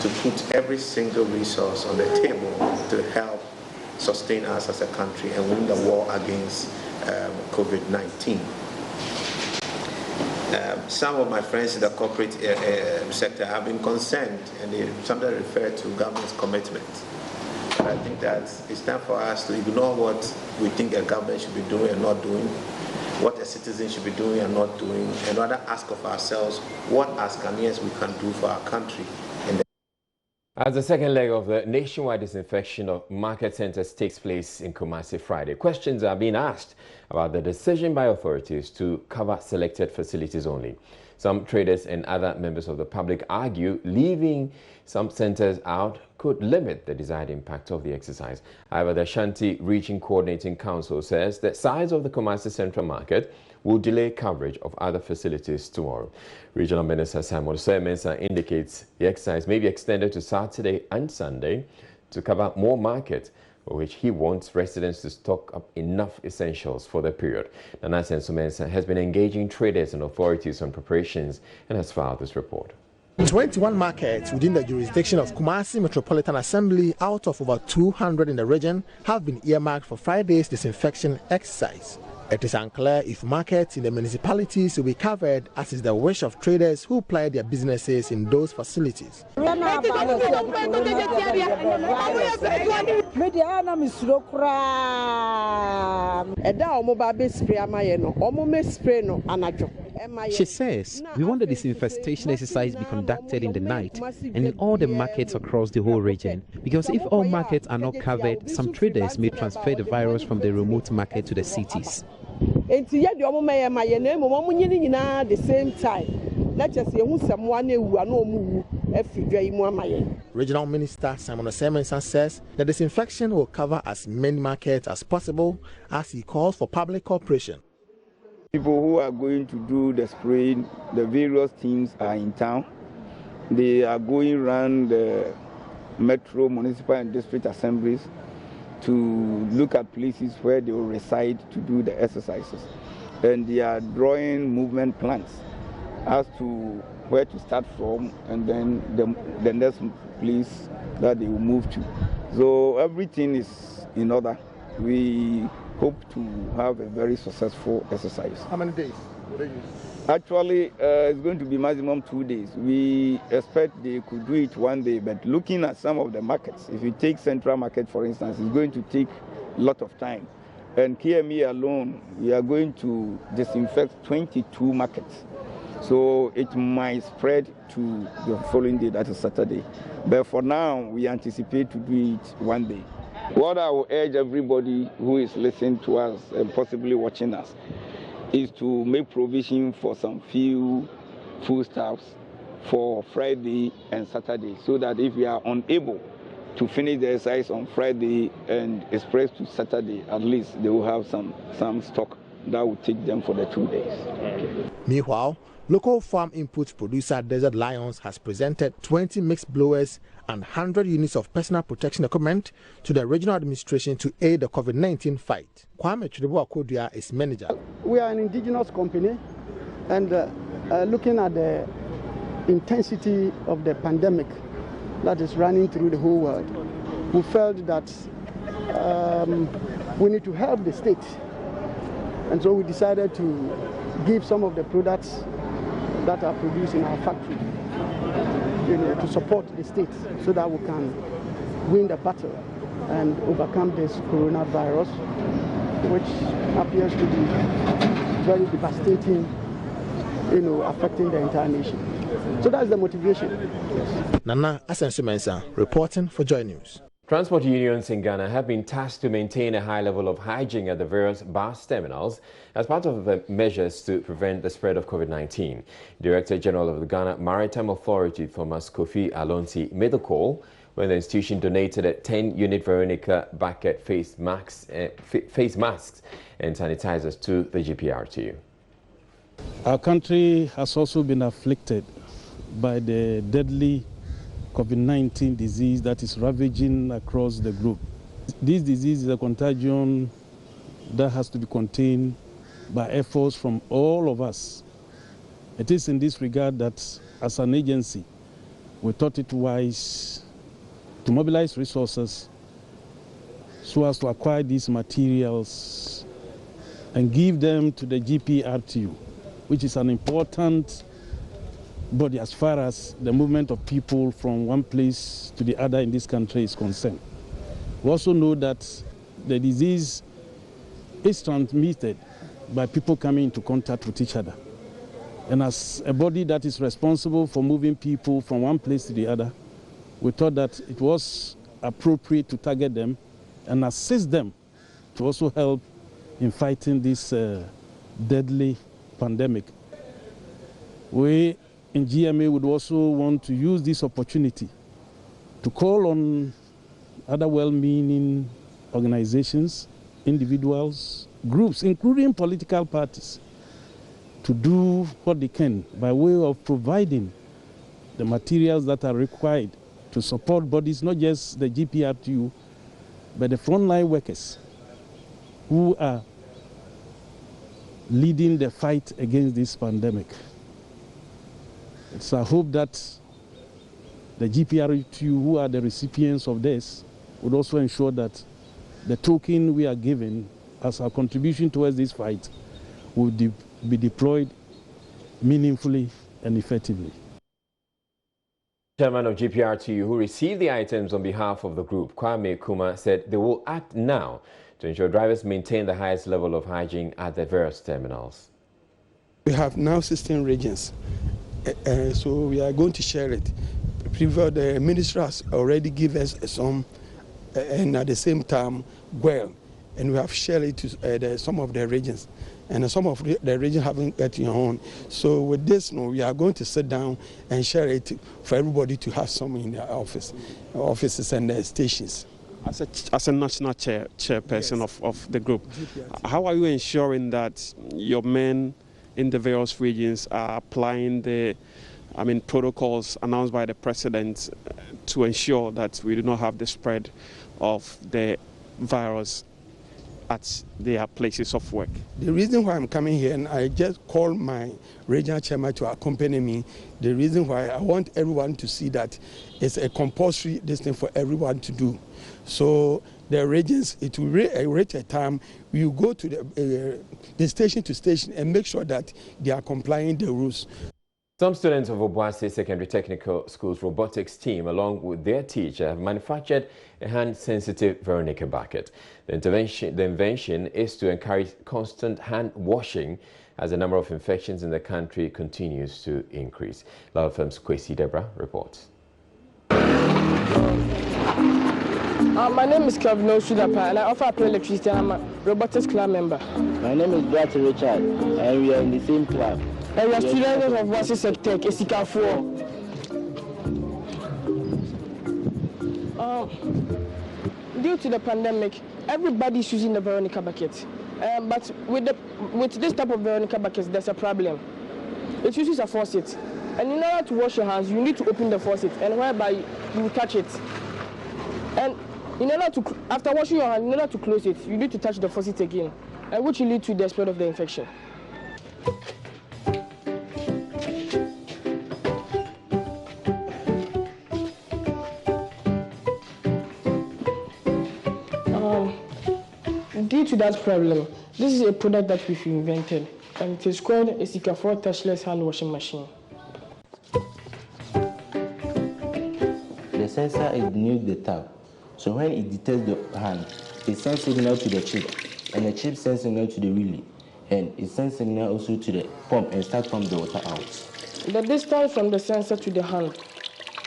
to put every single resource on the table to help sustain us as a country and win the war against COVID-19. Some of my friends in the corporate sector have been concerned, and they sometimes refer to government's commitment. But I think that it's time for us to ignore what we think a government should be doing and not doing, what a citizen should be doing and not doing, and rather ask of ourselves what as Ghanaians we can do for our country. As the second leg of the nationwide disinfection of market centers takes place in Kumasi Friday, questions are being asked about the decision by authorities to cover selected facilities only. Some traders and other members of the public argue leaving some centers out could limit the desired impact of the exercise. However, the Ashanti Region Coordinating Council says the size of the Kumasi Central Market will delay coverage of other facilities tomorrow. Regional Minister Simon Osei-Mensah indicates the exercise may be extended to Saturday and Sunday to cover more markets, for which he wants residents to stock up enough essentials for the period. Nana Osei-Mensah has been engaging traders and authorities on preparations and has filed this report. 21 markets within the jurisdiction of Kumasi Metropolitan Assembly out of over 200 in the region have been earmarked for Friday's disinfection exercise. It is unclear if markets in the municipalities will be covered, as is the wish of traders who ply their businesses in those facilities. She says we want the disinfestation exercise to be conducted in the night and in all the markets across the whole region, because if all markets are not covered, some traders may transfer the virus from the remote market to the cities. The same time. Let's just say Regional Minister Simon Osei-Mensah says the disinfection will cover as many markets as possible, as he calls for public cooperation. People who are going to do the spraying, the various teams are in town. They are going around the metro, municipal and district assemblies to look at places where they will reside to do the exercises. And they are drawing movement plans as to where to start from and then the next place that they will move to. So everything is in order. We hope to have a very successful exercise. How many days will they use? Actually, it's going to be maximum 2 days. We expect they could do it 1 day, but looking at some of the markets, if you take Central Market, for instance, it's going to take a lot of time. And KME alone, we are going to disinfect 22 markets. So it might spread to the following day, that is Saturday. But for now, we anticipate to do it 1 day. What I will urge everybody who is listening to us and possibly watching us is to make provision for some few foodstuffs for Friday and Saturday, so that if we are unable to finish the exercise on Friday and express to Saturday. At least they will have some stock that will take them for the 2 days. Meanwhile, local farm input producer Desert Lions has presented 20 mixed blowers and 100 units of personal protection equipment to the regional administration to aid the COVID-19 fight. Kwame Chidebo-Akodua is manager. We are an indigenous company, and looking at the intensity of the pandemic that is running through the whole world, we felt that we need to help the state. And so we decided to give some of the products that are produced in our factory, to support the state so that we can win the battle and overcome this coronavirus, which appears to be very devastating, affecting the entire nation. So that's the motivation. Nana Asensu-Mensah reporting for Joy News. Transport unions in Ghana have been tasked to maintain a high level of hygiene at the various bus terminals as part of the measures to prevent the spread of COVID-19. Director General of the Ghana Maritime Authority, Thomas Kofi Alonsi, made the call when the institution donated a 10-unit Veronica bucket face masks and sanitizers to the GPRTU. Our country has also been afflicted by the deadly COVID-19 disease that is ravaging across the globe. This disease is a contagion that has to be contained by efforts from all of us. It is in this regard that, as an agency, we thought it wise to mobilize resources so as to acquire these materials and give them to the GPRTU, which is an important body as far as the movement of people from one place to the other in this country is concerned. We also know that the disease is transmitted by people coming into contact with each other. And as a body that is responsible for moving people from one place to the other, we thought that it was appropriate to target them and assist them to also help in fighting this deadly pandemic. We in GMA would also want to use this opportunity to call on other well-meaning organizations, individuals, groups, including political parties, to do what they can by way of providing the materials that are required to support bodies, not just the GPRTU, but the frontline workers who are leading the fight against this pandemic. It's our hope that the GPRTU, who are the recipients of this, would also ensure that the token we are giving as our contribution towards this fight will be deployed meaningfully and effectively. Chairman of GPRTU, who received the items on behalf of the group, Kwame Kuma, said they will act now to ensure drivers maintain the highest level of hygiene at the various terminals. We have now 16 regions. So we are going to share it. The minister has already given us some, and at the same time, well, and we have shared it to some of the regions, and some of the regions haven't got your own. So with this, we are going to sit down and share it for everybody to have some in their offices and their stations. As a national chairperson, yes, of the group, how are you ensuring that your men in the various regions are applying the protocols announced by the president to ensure that we do not have the spread of the virus at their places of work? The reason why I'm coming here, and I just called my regional chairman to accompany me, the reason why I want everyone to see that it's a compulsory thing for everyone to do. So the regions, it will reach a time we will go to the station to station and make sure that they are complying the rules. Some students of Obuasi Secondary Technical School's robotics team, along with their teacher, have manufactured a hand-sensitive Veronica bucket. The invention is to encourage constant hand washing as the number of infections in the country continues to increase. Lava FM's Kwesi Debra reports. My name is Kevin Osudapa, and I offer apply electricity, and I'm a robotics club member. My name is Brad Richard, and we are in the same club. And we are students of Wasi Tech, Esika 4. Due to the pandemic, everybody's using the Veronica bucket. But with this type of Veronica buckets, there's a problem. It uses a faucet. And in order to wash your hands, you need to open the faucet, and whereby you touch it. And after washing your hands, in order to close it, you need to touch the faucet again, and which will lead to the spread of the infection. Due to that problem, this is a product that we've invented, and it is called a Sika4 touchless hand washing machine. The sensor ignores the tap, so when it detects the hand, it sends signal to the chip, and the chip sends signal to the relay, and it sends signal also to the pump and start pump the water out. The distance from the sensor to the hand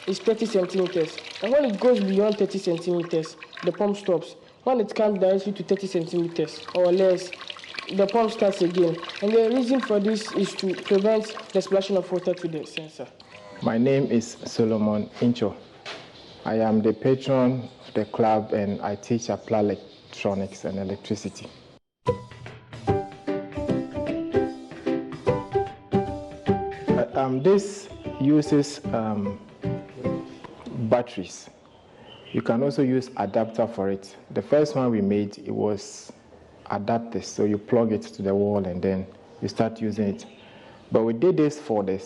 is 30 centimeters, and when it goes beyond 30 centimeters, the pump stops. When it comes directly to 30 centimeters or less, the pump starts again. And the reason for this is to prevent the splashing of water to the sensor. My name is Solomon Incho. I am the patron of the club, and I teach applied electronics and electricity. This uses batteries. You can also use adapter for it. The first one we made, it was adapters, so you plug it to the wall and then you start using it. But we did this for the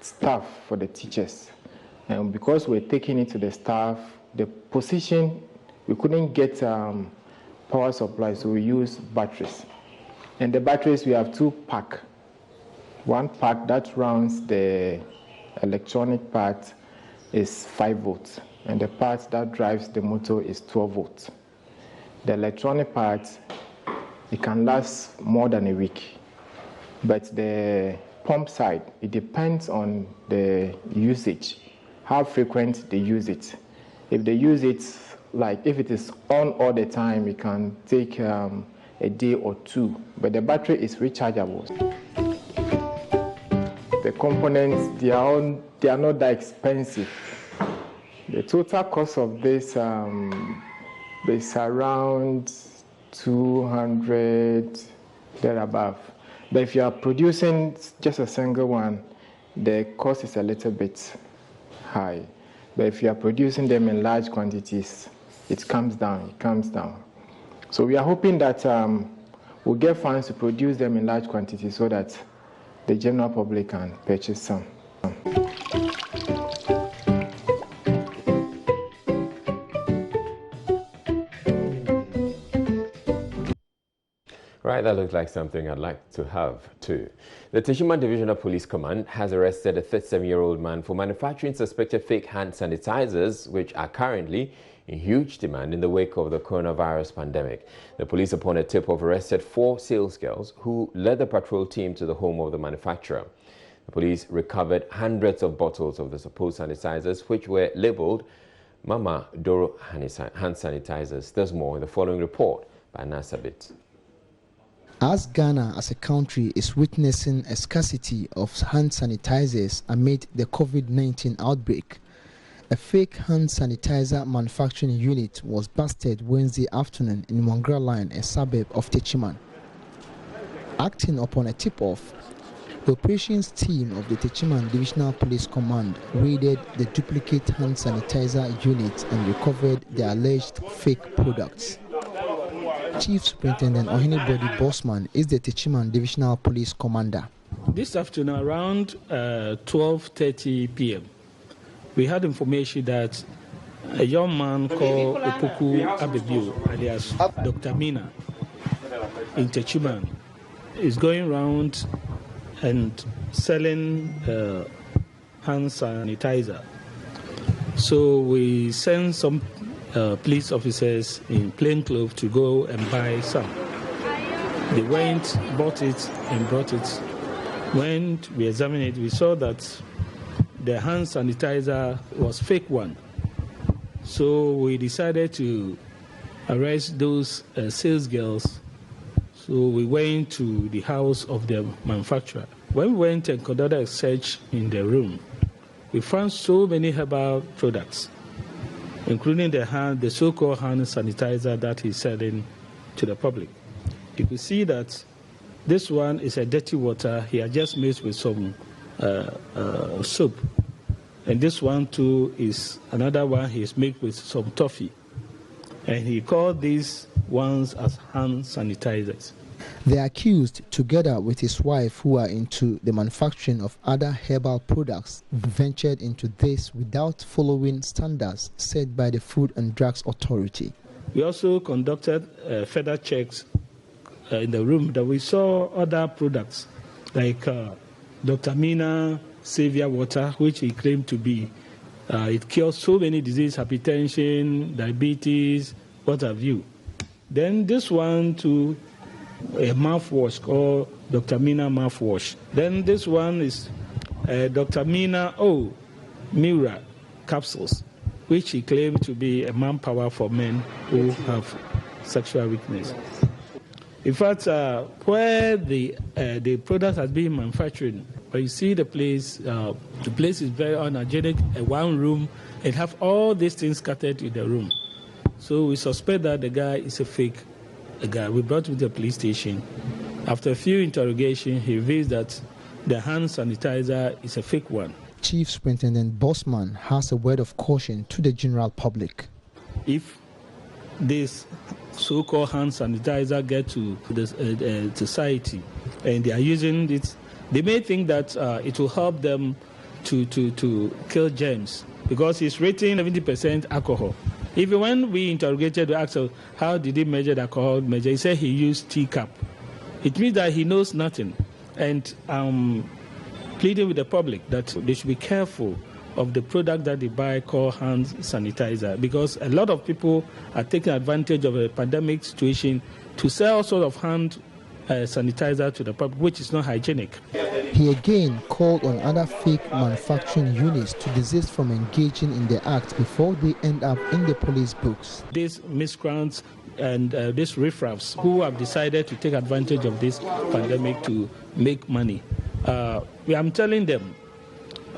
staff, for the teachers. And because we're taking it to the staff, the position, we couldn't get power supply, so we use batteries. And the batteries, we have 2 packs. One pack that runs the electronic part is 5 volts. And the part that drives the motor is 12 volts. The electronic part, it can last more than a week. But the pump side, it depends on the usage, how frequent they use it. If they use it, like if it is on all the time, it can take a day or 2. But the battery is rechargeable. The components, they are not that expensive. The total cost of this is around 200 thereabove. But if you are producing just a single one, the cost is a little bit high. But if you are producing them in large quantities, it comes down. So we are hoping that we'll get funds to produce them in large quantities so that the general public can purchase some. Right, that looks like something I'd like to have too. The Techiman Divisional Police Command has arrested a 37-year-old man for manufacturing suspected fake hand sanitizers, which are currently in huge demand in the wake of the coronavirus pandemic. The police, upon a tip-off, arrested 4 sales girls who led the patrol team to the home of the manufacturer. The police recovered hundreds of bottles of the supposed sanitizers, which were labeled Mama Doro hand sanitizers. There's more in the following report by Nasabit. As Ghana as a country is witnessing a scarcity of hand sanitizers amid the COVID-19 outbreak, a fake hand sanitizer manufacturing unit was busted Wednesday afternoon in Wangra Line, a suburb of Techiman. Acting upon a tip-off, the operations team of the Techiman Divisional Police Command raided the duplicate hand sanitizer unit and recovered the alleged fake products. Chief Superintendent Ohinebody Bosman is the Techiman Divisional Police Commander. This afternoon around 12:30 p.m., we had information that a young man called Opoku Abebu, alias Dr. Mina, in Techiman, is going around and selling hand sanitizer. So we sent some police officers in plain clothes to go and buy some. They went, bought it, and brought it. When we examined it, we saw that the hand sanitizer was fake one. So we decided to arrest those sales girls. So we went to the house of the manufacturer. When we went and conducted a search in the room, we found so many herbal products. including the so-called hand sanitizer that he's selling to the public. You can see that this one is a dirty water he had just mixed with some soap. And this one too is another one he's made with some toffee. And he called these ones as hand sanitizers. The accused, together with his wife, who are into the manufacturing of other herbal products, ventured into this without following standards set by the Food and Drugs Authority. We also conducted further checks in the room that we saw other products like Dr. Mina Savior Water, which he claimed to be. It cures so many diseases, hypertension, diabetes, what have you. Then this one too, a mouthwash called Dr. Mina mouthwash. Then this one is Dr. Mina Mira capsules, which he claimed to be a manpower for men who have sexual weakness. In fact, where the product has been manufactured, but you see the place is very unhygienic, one room, and have all these things scattered in the room. So we suspect that the guy is a fake guy. We brought him to the police station. After a few interrogations, he reveals that the hand sanitizer is a fake one. Chief Superintendent Bosman has a word of caution to the general public. If this so-called hand sanitizer get to the society and they are using it, they may think that it will help them to kill germs, because it's rating 70% alcohol. Even when we interrogated the actor, how did he measure the alcohol measure? He said he used teacup. It means that he knows nothing. And pleading with the public that they should be careful of the product that they buy called hand sanitizer, because a lot of people are taking advantage of a pandemic situation to sell all sort of hand sanitizer to the public, which is not hygienic. He again called on other fake manufacturing units to desist from engaging in the act before they end up in the police books. These miscreants and these riffraffs who have decided to take advantage of this pandemic to make money, I'm telling them,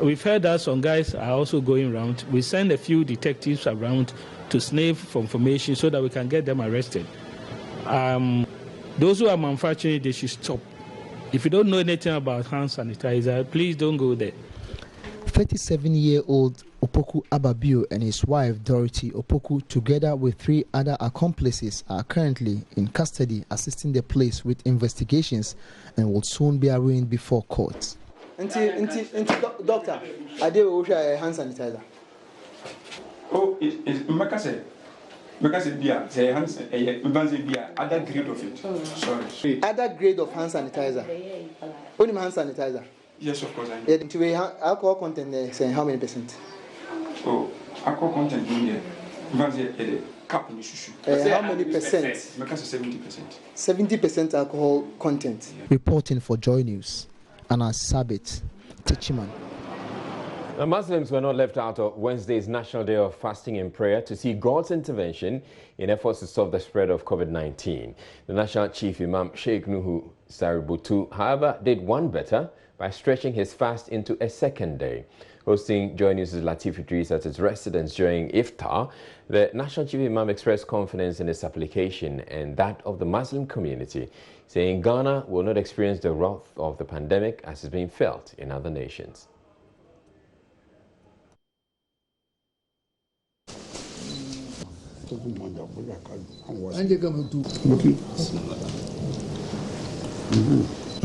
we've heard that some guys are also going around. We send a few detectives around to sniff for information so that we can get them arrested. Those who are manufacturing it, they should stop. If you don't know anything about hand sanitizer, please don't go there. 37-year-old Opoku Ababio and his wife Dorothy Opoku, together with 3 other accomplices, are currently in custody assisting the police with investigations and will soon be arraigned before court. Doctor, I did a hand sanitizer. Oh, it's because it be other grade of it. Sorry. Other grade of hand sanitizer. Only hand sanitizer. Yes, of course. Yeah, to alcohol content saying how many percent? Oh, alcohol content in there. How many percent? Because 70%. 70% alcohol content. Reporting for Joy News, Anas Sabit, Tichiman. The Muslims were not left out of Wednesday's National Day of Fasting and Prayer to see God's intervention in efforts to stop the spread of COVID-19. The National Chief Imam Sheikh Nuhu Saributu, however, did one better by stretching his fast into a second day. Hosting Joy News' Latif Idris at its residence during Iftar, the National Chief Imam expressed confidence in his application and that of the Muslim community, saying Ghana will not experience the wrath of the pandemic as is being felt in other nations.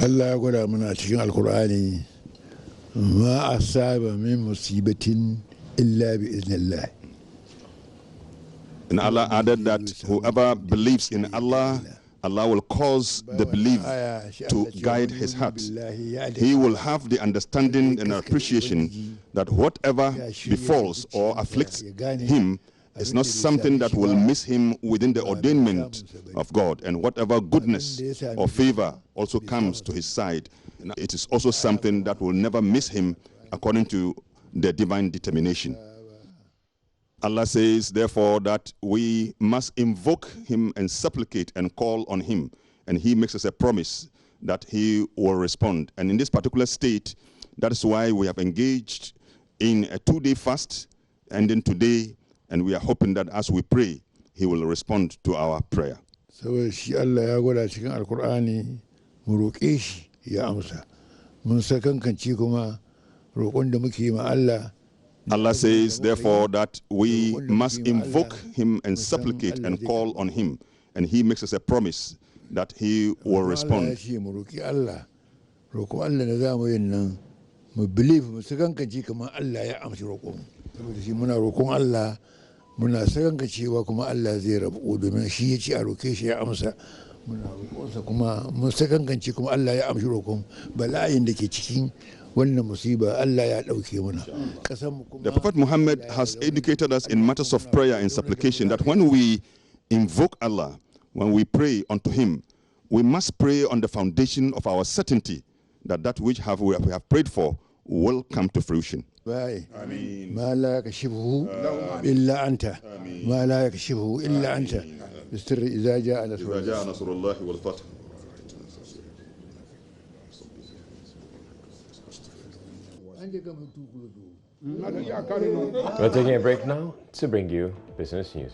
Allah ya gwada mana cikin Alkur'ani ma asaba min musibatin illa bi iznillah. And Allah added that whoever believes in Allah, Allah will cause the belief to guide his heart. He will have the understanding and appreciation that whatever befalls or afflicts him is not something that will miss him within the ordainment of God, and whatever goodness or favor also comes to his side, it is also something that will never miss him according to the divine determination. Allah says, therefore, that we must invoke him and supplicate and call on him, and he makes us a promise that he will respond. And in this particular state, that is why we have engaged in a 2-day fast, and then today And we are hoping that as we pray, he will respond to our prayer. Saboda shi Allah ya gwada cikin Alkur'ani mu roƙe shi ya amsa. Mun sakankanci kuma roƙon da muke yi ma Allah. Allah says, therefore, that we must invoke him and supplicate and call on him. And he makes us a promise that he will respond. Allah roƙo Allah na za mu yin nan mu believe mu sakankanci kamar Allah ya amsa roƙon. Saboda shi muna roƙon Allah muna sakankancewa kuma Allah zai rabu domin shi ya ce a roƙe shi ya amsa. Muna roƙonsa kuma mun sakankanci kuma Allah ya amsa roƙon bala'in da ke cikin wannan musiba Allah ya ɗauke muna. The Prophet Muhammad has educated us in matters of prayer and supplication that when we invoke Allah, when we pray unto him, we must pray on the foundation of our certainty that that which we have prayed for will come to fruition. ما لا يكشفه إلا أنت ما لا يكشفه إلا أنت بالسر إذا جاء نصر الله والفتح. We're taking a break now to bring you business news.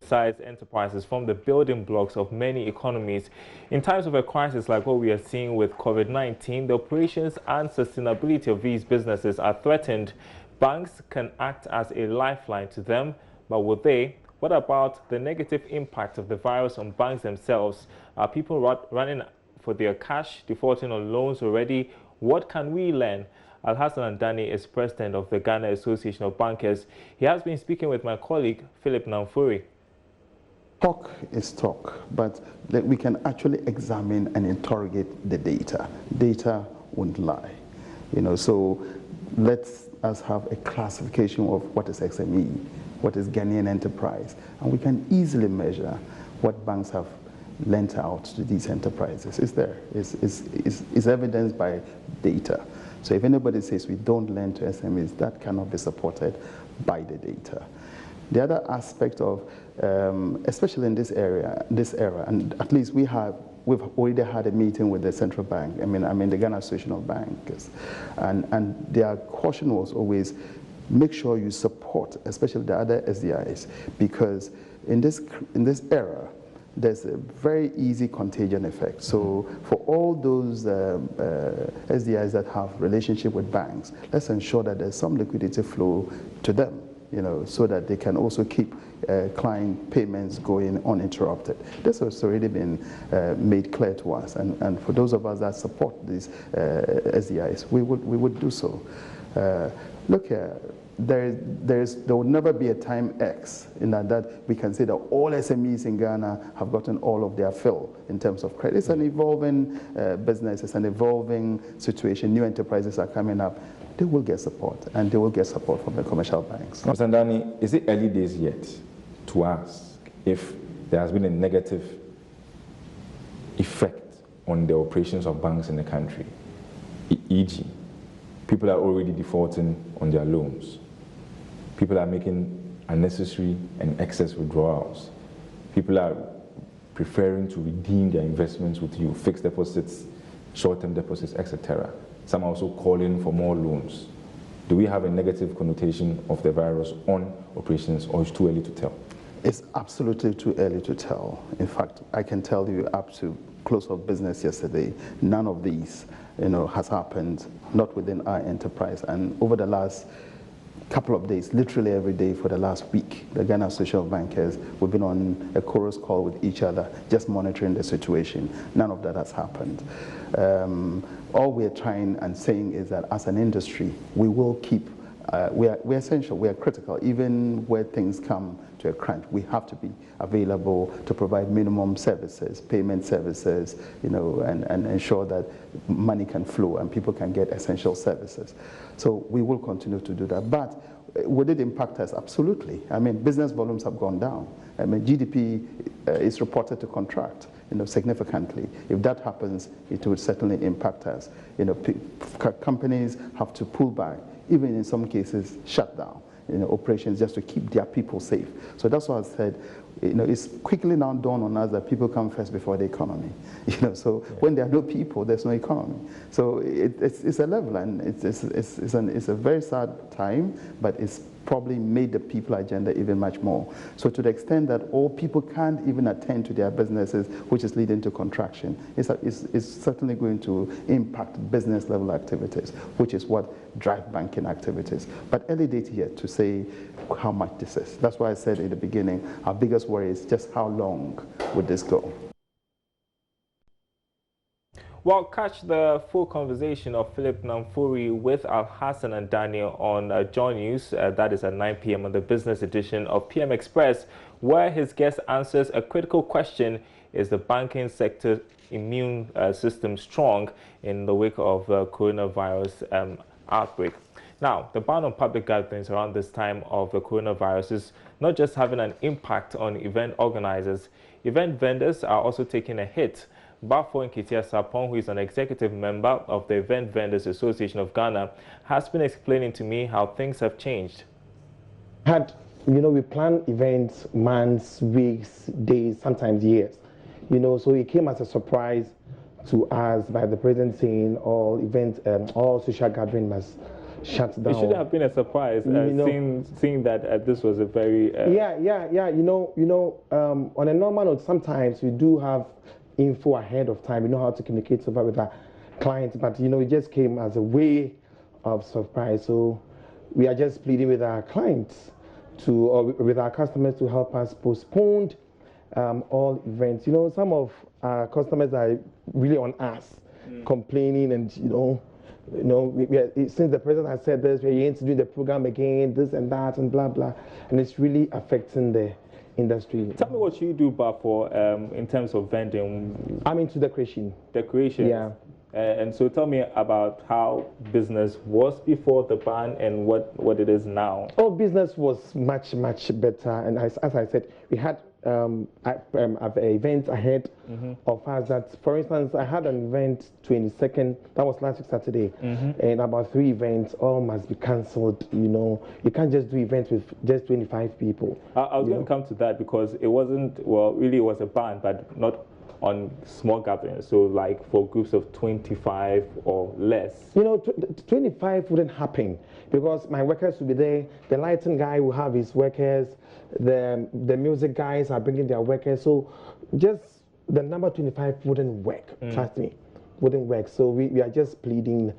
Size enterprises form the building blocks of many economies. In times of a crisis like what we are seeing with COVID-19, the operations and sustainability of these businesses are threatened. Banks can act as a lifeline to them, but will they? What about the negative impact of the virus on banks themselves? Are people running for their cash, defaulting on loans already? What can we learn? Alhassan Andani is president of the Ghana Association of Bankers. He has been speaking with my colleague, Philip Namfuri. Talk is talk, but we can actually examine and interrogate the data. Data won't lie. So let us have a classification of what is SME, what is Ghanaian enterprise, and we can easily measure what banks have lent out to these enterprises. It's there. It's evidenced by data. So if anybody says we don't lend to SMEs, that cannot be supported by the data. The other aspect of, especially in this era, and at least we've already had a meeting with the central bank. I mean the Ghana Association of Bankers, and their caution was always make sure you support, especially the other SDIs, because in this era, there's a very easy contagion effect. So for all those SDIs that have relationship with banks, let's ensure that there's some liquidity flow to them, so that they can also keep client payments going uninterrupted. This has already been made clear to us, and for those of us that support these SDIs, we would do so. Look here. There will never be a time X in that we can say that all SMEs in Ghana have gotten all of their fill in terms of credit. It's an evolving business, it's an evolving situation. New enterprises are coming up. They will get support, and they will get support from the commercial banks. Mr. Ndani, is it early days yet to ask if there has been a negative effect on the operations of banks in the country? E.g., people are already defaulting on their loans. People are making unnecessary and excess withdrawals. People are preferring to redeem their investments with you, fixed deposits, short-term deposits, etc. Some are also calling for more loans. Do we have a negative connotation of the virus on operations, or is it too early to tell? It's absolutely too early to tell. In fact, I can tell you up to close of business yesterday, none of these has happened, not within our enterprise. And over the last couple of days, literally every day for the last week, the Ghana Association of Bankers, we've been on a chorus call with each other, just monitoring the situation. None of that has happened. All we're trying and saying is that as an industry, we will keep, we're essential, we're critical. Even where things come to a crunch, we have to be available to provide minimum services, payment services, and ensure that money can flow and people can get essential services. So we will continue to do that. But would it impact us? Absolutely. I mean, business volumes have gone down. I mean, GDP is reported to contract, significantly. If that happens, it will certainly impact us. Companies have to pull back, even in some cases shut down operations just to keep their people safe. So that's why I said it's quickly now dawned on us that people come first before the economy. So when there are no people, there's no economy. So it's a level, and it's a very sad time, but it's probably made the people agenda even much more. So to the extent that all people can't even attend to their businesses, which is leading to contraction, it's certainly going to impact business level activities, which is what drive banking activities. But early date here to say how much this is. That's why I said in the beginning, our biggest worry is just how long would this go? Well, catch the full conversation of Philip Namfuri with Al Hassan and Daniel on John News. That is at 9 p.m. on the business edition of PM Express, where his guest answers a critical question: is the banking sector immune system strong in the wake of coronavirus outbreak? Now, the ban on public gatherings around this time of the coronavirus is not just having an impact on event organizers. Event vendors are also taking a hit. Bafo Nketia Sapon, who is an executive member of the Event Vendors Association of Ghana, has been explaining to me how things have changed. We plan events months, weeks, days, sometimes years. So it came as a surprise to us by the president saying all events, all social gathering must shut down. It should have been a surprise, seeing that this was a very... Yeah. On a normal note, sometimes we do have info ahead of time. We know how to communicate with our clients, but it just came as a way of surprise. So we are just pleading with our clients or with our customers to help us postpone all events. Some of our customers are really on us, complaining, and since the president has said this, we're going to do the program again, this and that, and blah blah, and it's really affecting the industry. Tell me what you do, Bafo, in terms of vending. I'm into decoration. Decoration? Yeah. And so tell me about how business was before the ban and what it is now. Oh, business was much, much better. And as I said, we had events ahead of us that, for instance, I had an event 22nd, that was last week Saturday, and about 3 events, all must be cancelled. You can't just do events with just 25 people. I was going to come to that because it wasn't, really it was a ban, but not on small gatherings, so like for groups of 25 or less. 25 wouldn't happen because my workers will be there, the lighting guy will have his workers, the music guys are bringing their workers, so just the number 25 wouldn't work, trust me, wouldn't work. So we are just pleading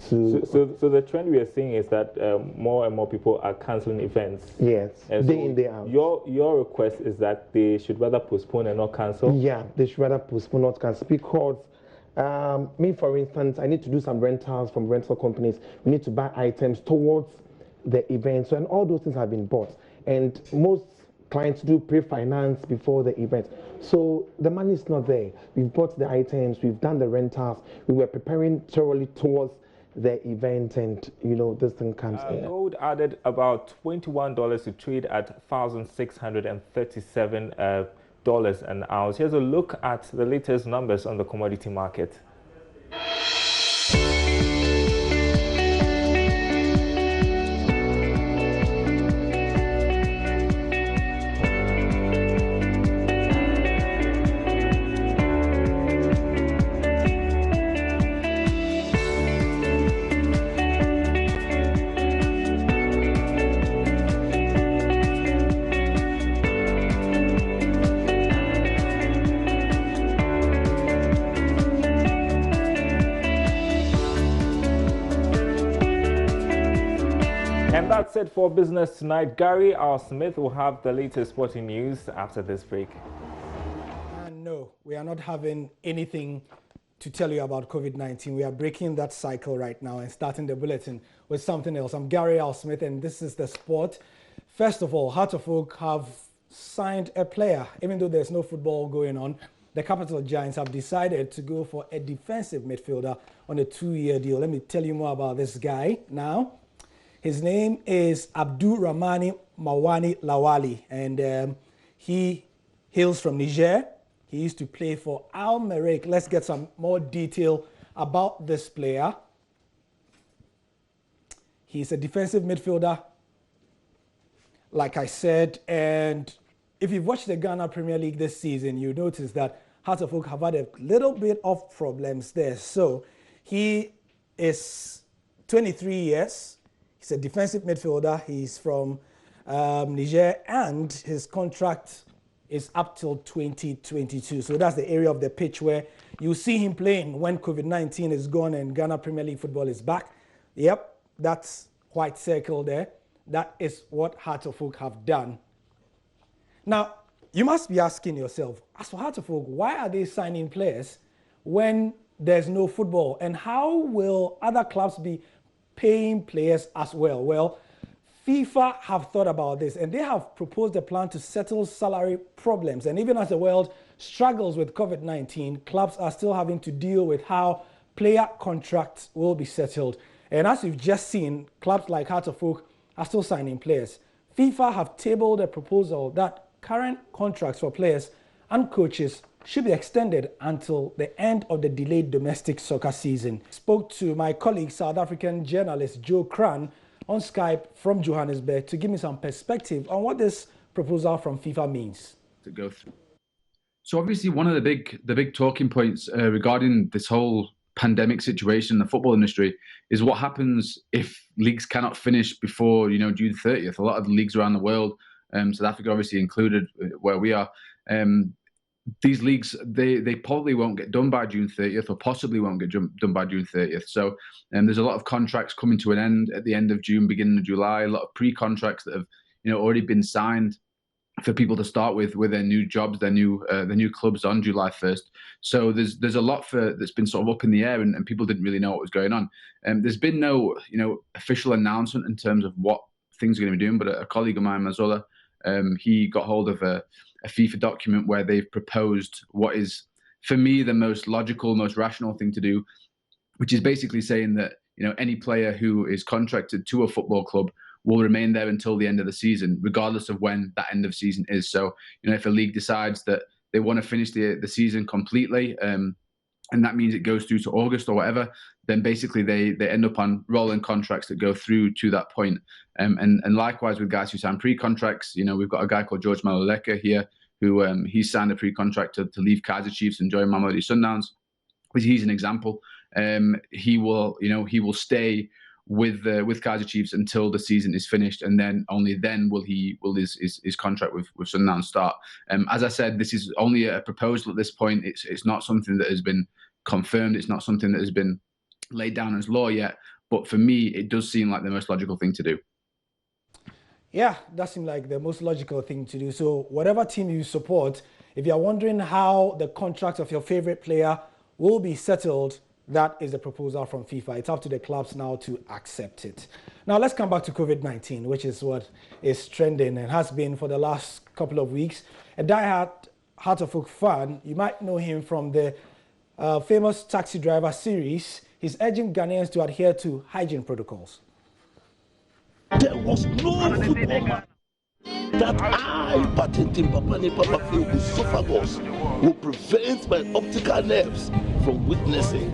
to... So the trend we are seeing is that more and more people are cancelling events. Yes, and day in, day out. Your request is that they should rather postpone and not cancel? Yeah, they should rather postpone, not cancel, because me, for instance, I need to do some rentals from rental companies. We need to buy items towards the event, and all those things have been bought. And most clients do pre-finance before the event. So the money is not there. We've bought the items, we've done the rentals, we were preparing thoroughly towards the event, and this thing comes in. Gold added about $21 to trade at $1,637 an ounce. Here's a look at the latest numbers on the commodity market. That's it for business tonight. Gary R. Smith will have the latest sporting news after this break. No, we are not having anything to tell you about COVID-19. We are breaking that cycle right now and starting the bulletin with something else. I'm Gary R. Smith, and this is the sport. First of all, Heart of Oak have signed a player. Even though there's no football going on, the Capital Giants have decided to go for a defensive midfielder on a 2-year deal. Let me tell you more about this guy now. His name is Abdul Rahmani Mawani Lawali, and he hails from Niger. He used to play for Al Merreikh. Let's get some more detail about this player. He's a defensive midfielder, like I said, and if you've watched the Ghana Premier League this season, you notice that Hearts of Oak have had a little bit of problems there. So he is 23 years. He's a defensive midfielder. He's from Niger, and his contract is up till 2022. So that's the area of the pitch where you see him playing when COVID-19 is gone and Ghana Premier League football is back. Yep, that's white circle there. That is what Hearts of Oak have done. Now, you must be asking yourself, as for Hearts of Oak, why are they signing players when there's no football? And how will other clubs be paying players as well? Well, FIFA have thought about this, and they have proposed a plan to settle salary problems. And even as the world struggles with COVID-19, clubs are still having to deal with how player contracts will be settled. And as you've just seen, clubs like Hearts of Oak are still signing players. FIFA have tabled a proposal that current contracts for players and coaches should be extended until the end of the delayed domestic soccer season. Spoke to my colleague, South African journalist Joe Cran, on Skype from Johannesburg to give me some perspective on what this proposal from FIFA means. To go through. So obviously one of the big talking points regarding this whole pandemic situation in the football industry is what happens if leagues cannot finish before June 30th. A lot of the leagues around the world, South Africa obviously included, where we are, these leagues, they probably won't get done by June 30th, or possibly won't get done by June 30th. So there's a lot of contracts coming to an end at the end of June, beginning of July, a lot of pre-contracts that have already been signed for people to start with their new jobs, their new clubs on July 1st. So there's a lot that's been sort of up in the air, and people didn't really know what was going on. There's been no official announcement in terms of what things are going to be doing, but a colleague of mine, Mazola, he got hold of a FIFA document where they've proposed what is, for me, the most logical, most rational thing to do, which is basically saying that any player who is contracted to a football club will remain there until the end of the season, regardless of when that end of season is. So, if a league decides that they want to finish the season completely, and that means it goes through to August or whatever, then basically they end up on rolling contracts that go through to that point. And likewise with guys who sign pre-contracts, we've got a guy called George Maluleke here who he signed a pre-contract to leave Kaizer Chiefs and join Mamelodi Sundowns, which he's an example. He will stay with Kaizer Chiefs until the season is finished, and then only then will his contract with Sundowns start. As I said, this is only a proposal at this point. It's not something that has been confirmed. It's not something that has been laid down as law yet. But for me, it does seem like the most logical thing to do. Yeah, that seems like the most logical thing to do. So whatever team you support, if you're wondering how the contract of your favorite player will be settled, that is the proposal from FIFA. It's up to the clubs now to accept it. Now let's come back to COVID-19, which is what is trending and has been for the last couple of weeks. A diehard Hearts of Oak fan, you might know him from the famous Taxi Driver series. He's urging Ghanaians to adhere to hygiene protocols. There was no footballer that I, patenting Papani Papa esophagus, will prevent my optical nerves from witnessing.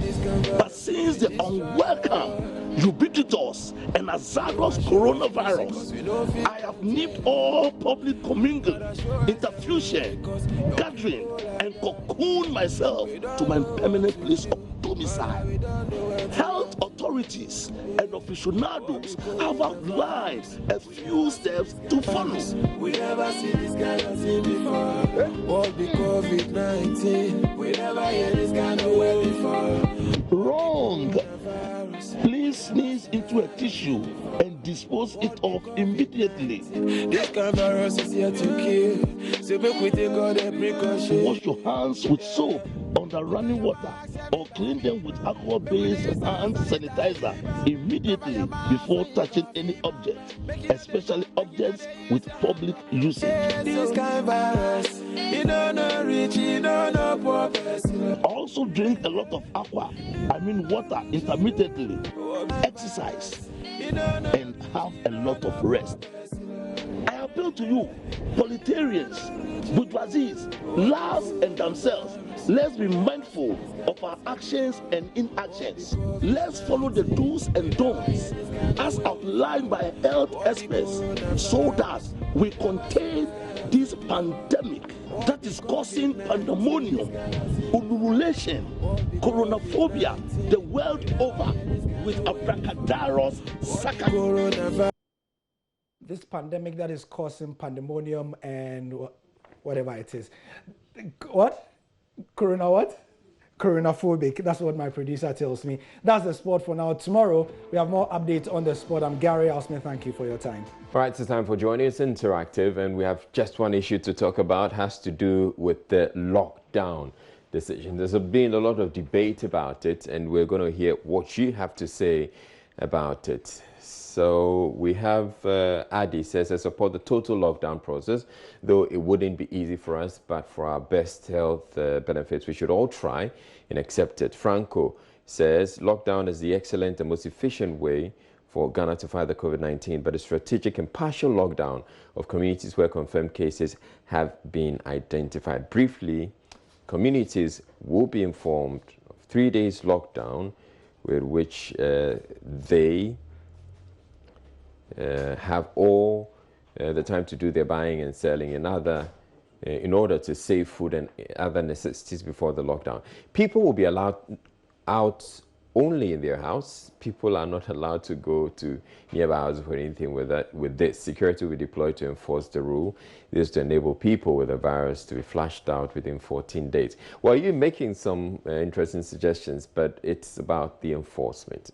But since the unwelcome, ubiquitous, and hazardous coronavirus, I have nipped all public commingling, interfusion, gathering, and cocooned myself to my permanent place of domicile. Health authorities and aficionados have outlined a few steps to follow. We never see this kind of thing before. What the COVID-19? We never hear this kind of way before. Wrong. Please sneeze into a tissue and dispose it off immediately. This kind of virus is here to kill. So make we take all the precautions. Wash your hands with soap under running water or clean them with alcohol-based hand sanitizer immediately before touching any object, especially objects with public usage. This kind of virus, you don't know rich, you don't know poor person. Also drink a lot of water intermittently, exercise, and have a lot of rest. I appeal to you, proletarians, bourgeoisies, last and themselves, Let's be mindful of our actions and inactions. Let's follow the do's and don'ts as outlined by health experts so that we contain this pandemic that is causing pandemonium, ululation, coronaphobia the world over with abracadabras, this pandemic that is causing pandemonium and whatever it is. What? Coronaphobic. That's what my producer tells me. That's the sport for now. Tomorrow, we have more updates on the sport. I'm Gary Al-Smith. Thank you for your time. All right, it's time for joining us interactive, and we have just one issue to talk about. Has to do with the lockdown decision. There's been a lot of debate about it, and we're going to hear what you have to say about it. So we have Adi says, I support the total lockdown process, though it wouldn't be easy for us, but for our best health benefits, we should all try and accept it. Franco says, lockdown is the excellent and most efficient way for Ghana to fight the COVID-19, but a strategic and partial lockdown of communities where confirmed cases have been identified. Briefly, communities will be informed of 3 days lockdown with which they have all the time to do their buying and selling in order to save food and other necessities before the lockdown. People will be allowed out only in their house. People are not allowed to go to nearby houses or anything with that. With this, security will be deployed to enforce the rule. This is to enable people with the virus to be flushed out within 14 days. Well, you're making some interesting suggestions, but it's about the enforcement,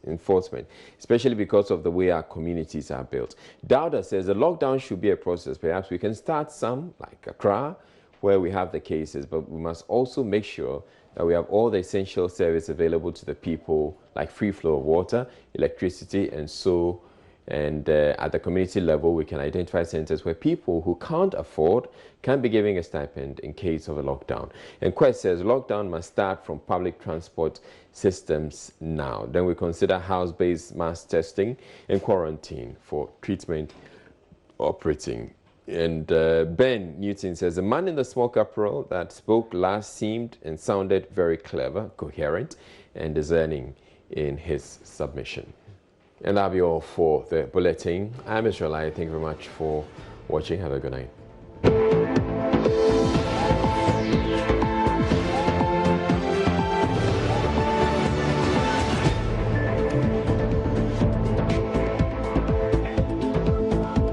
especially because of the way our communities are built. Dowda says the lockdown should be a process. Perhaps we can start some, like Accra, where we have the cases, but we must also make sure that we have all the essential service available to the people, like free flow of water, electricity, and so. And at the community level, we can identify centers where people who can't afford can be given a stipend in case of a lockdown. And Quest says lockdown must start from public transport systems now. Then we consider house-based mass testing and quarantine for treatment operating. And Ben Newton says, the man in the smoke apparel that spoke last seemed and sounded very clever, coherent, and discerning in his submission. And that'll be all for the bulletin. I'm Israel. Thank you very much for watching. Have a good night.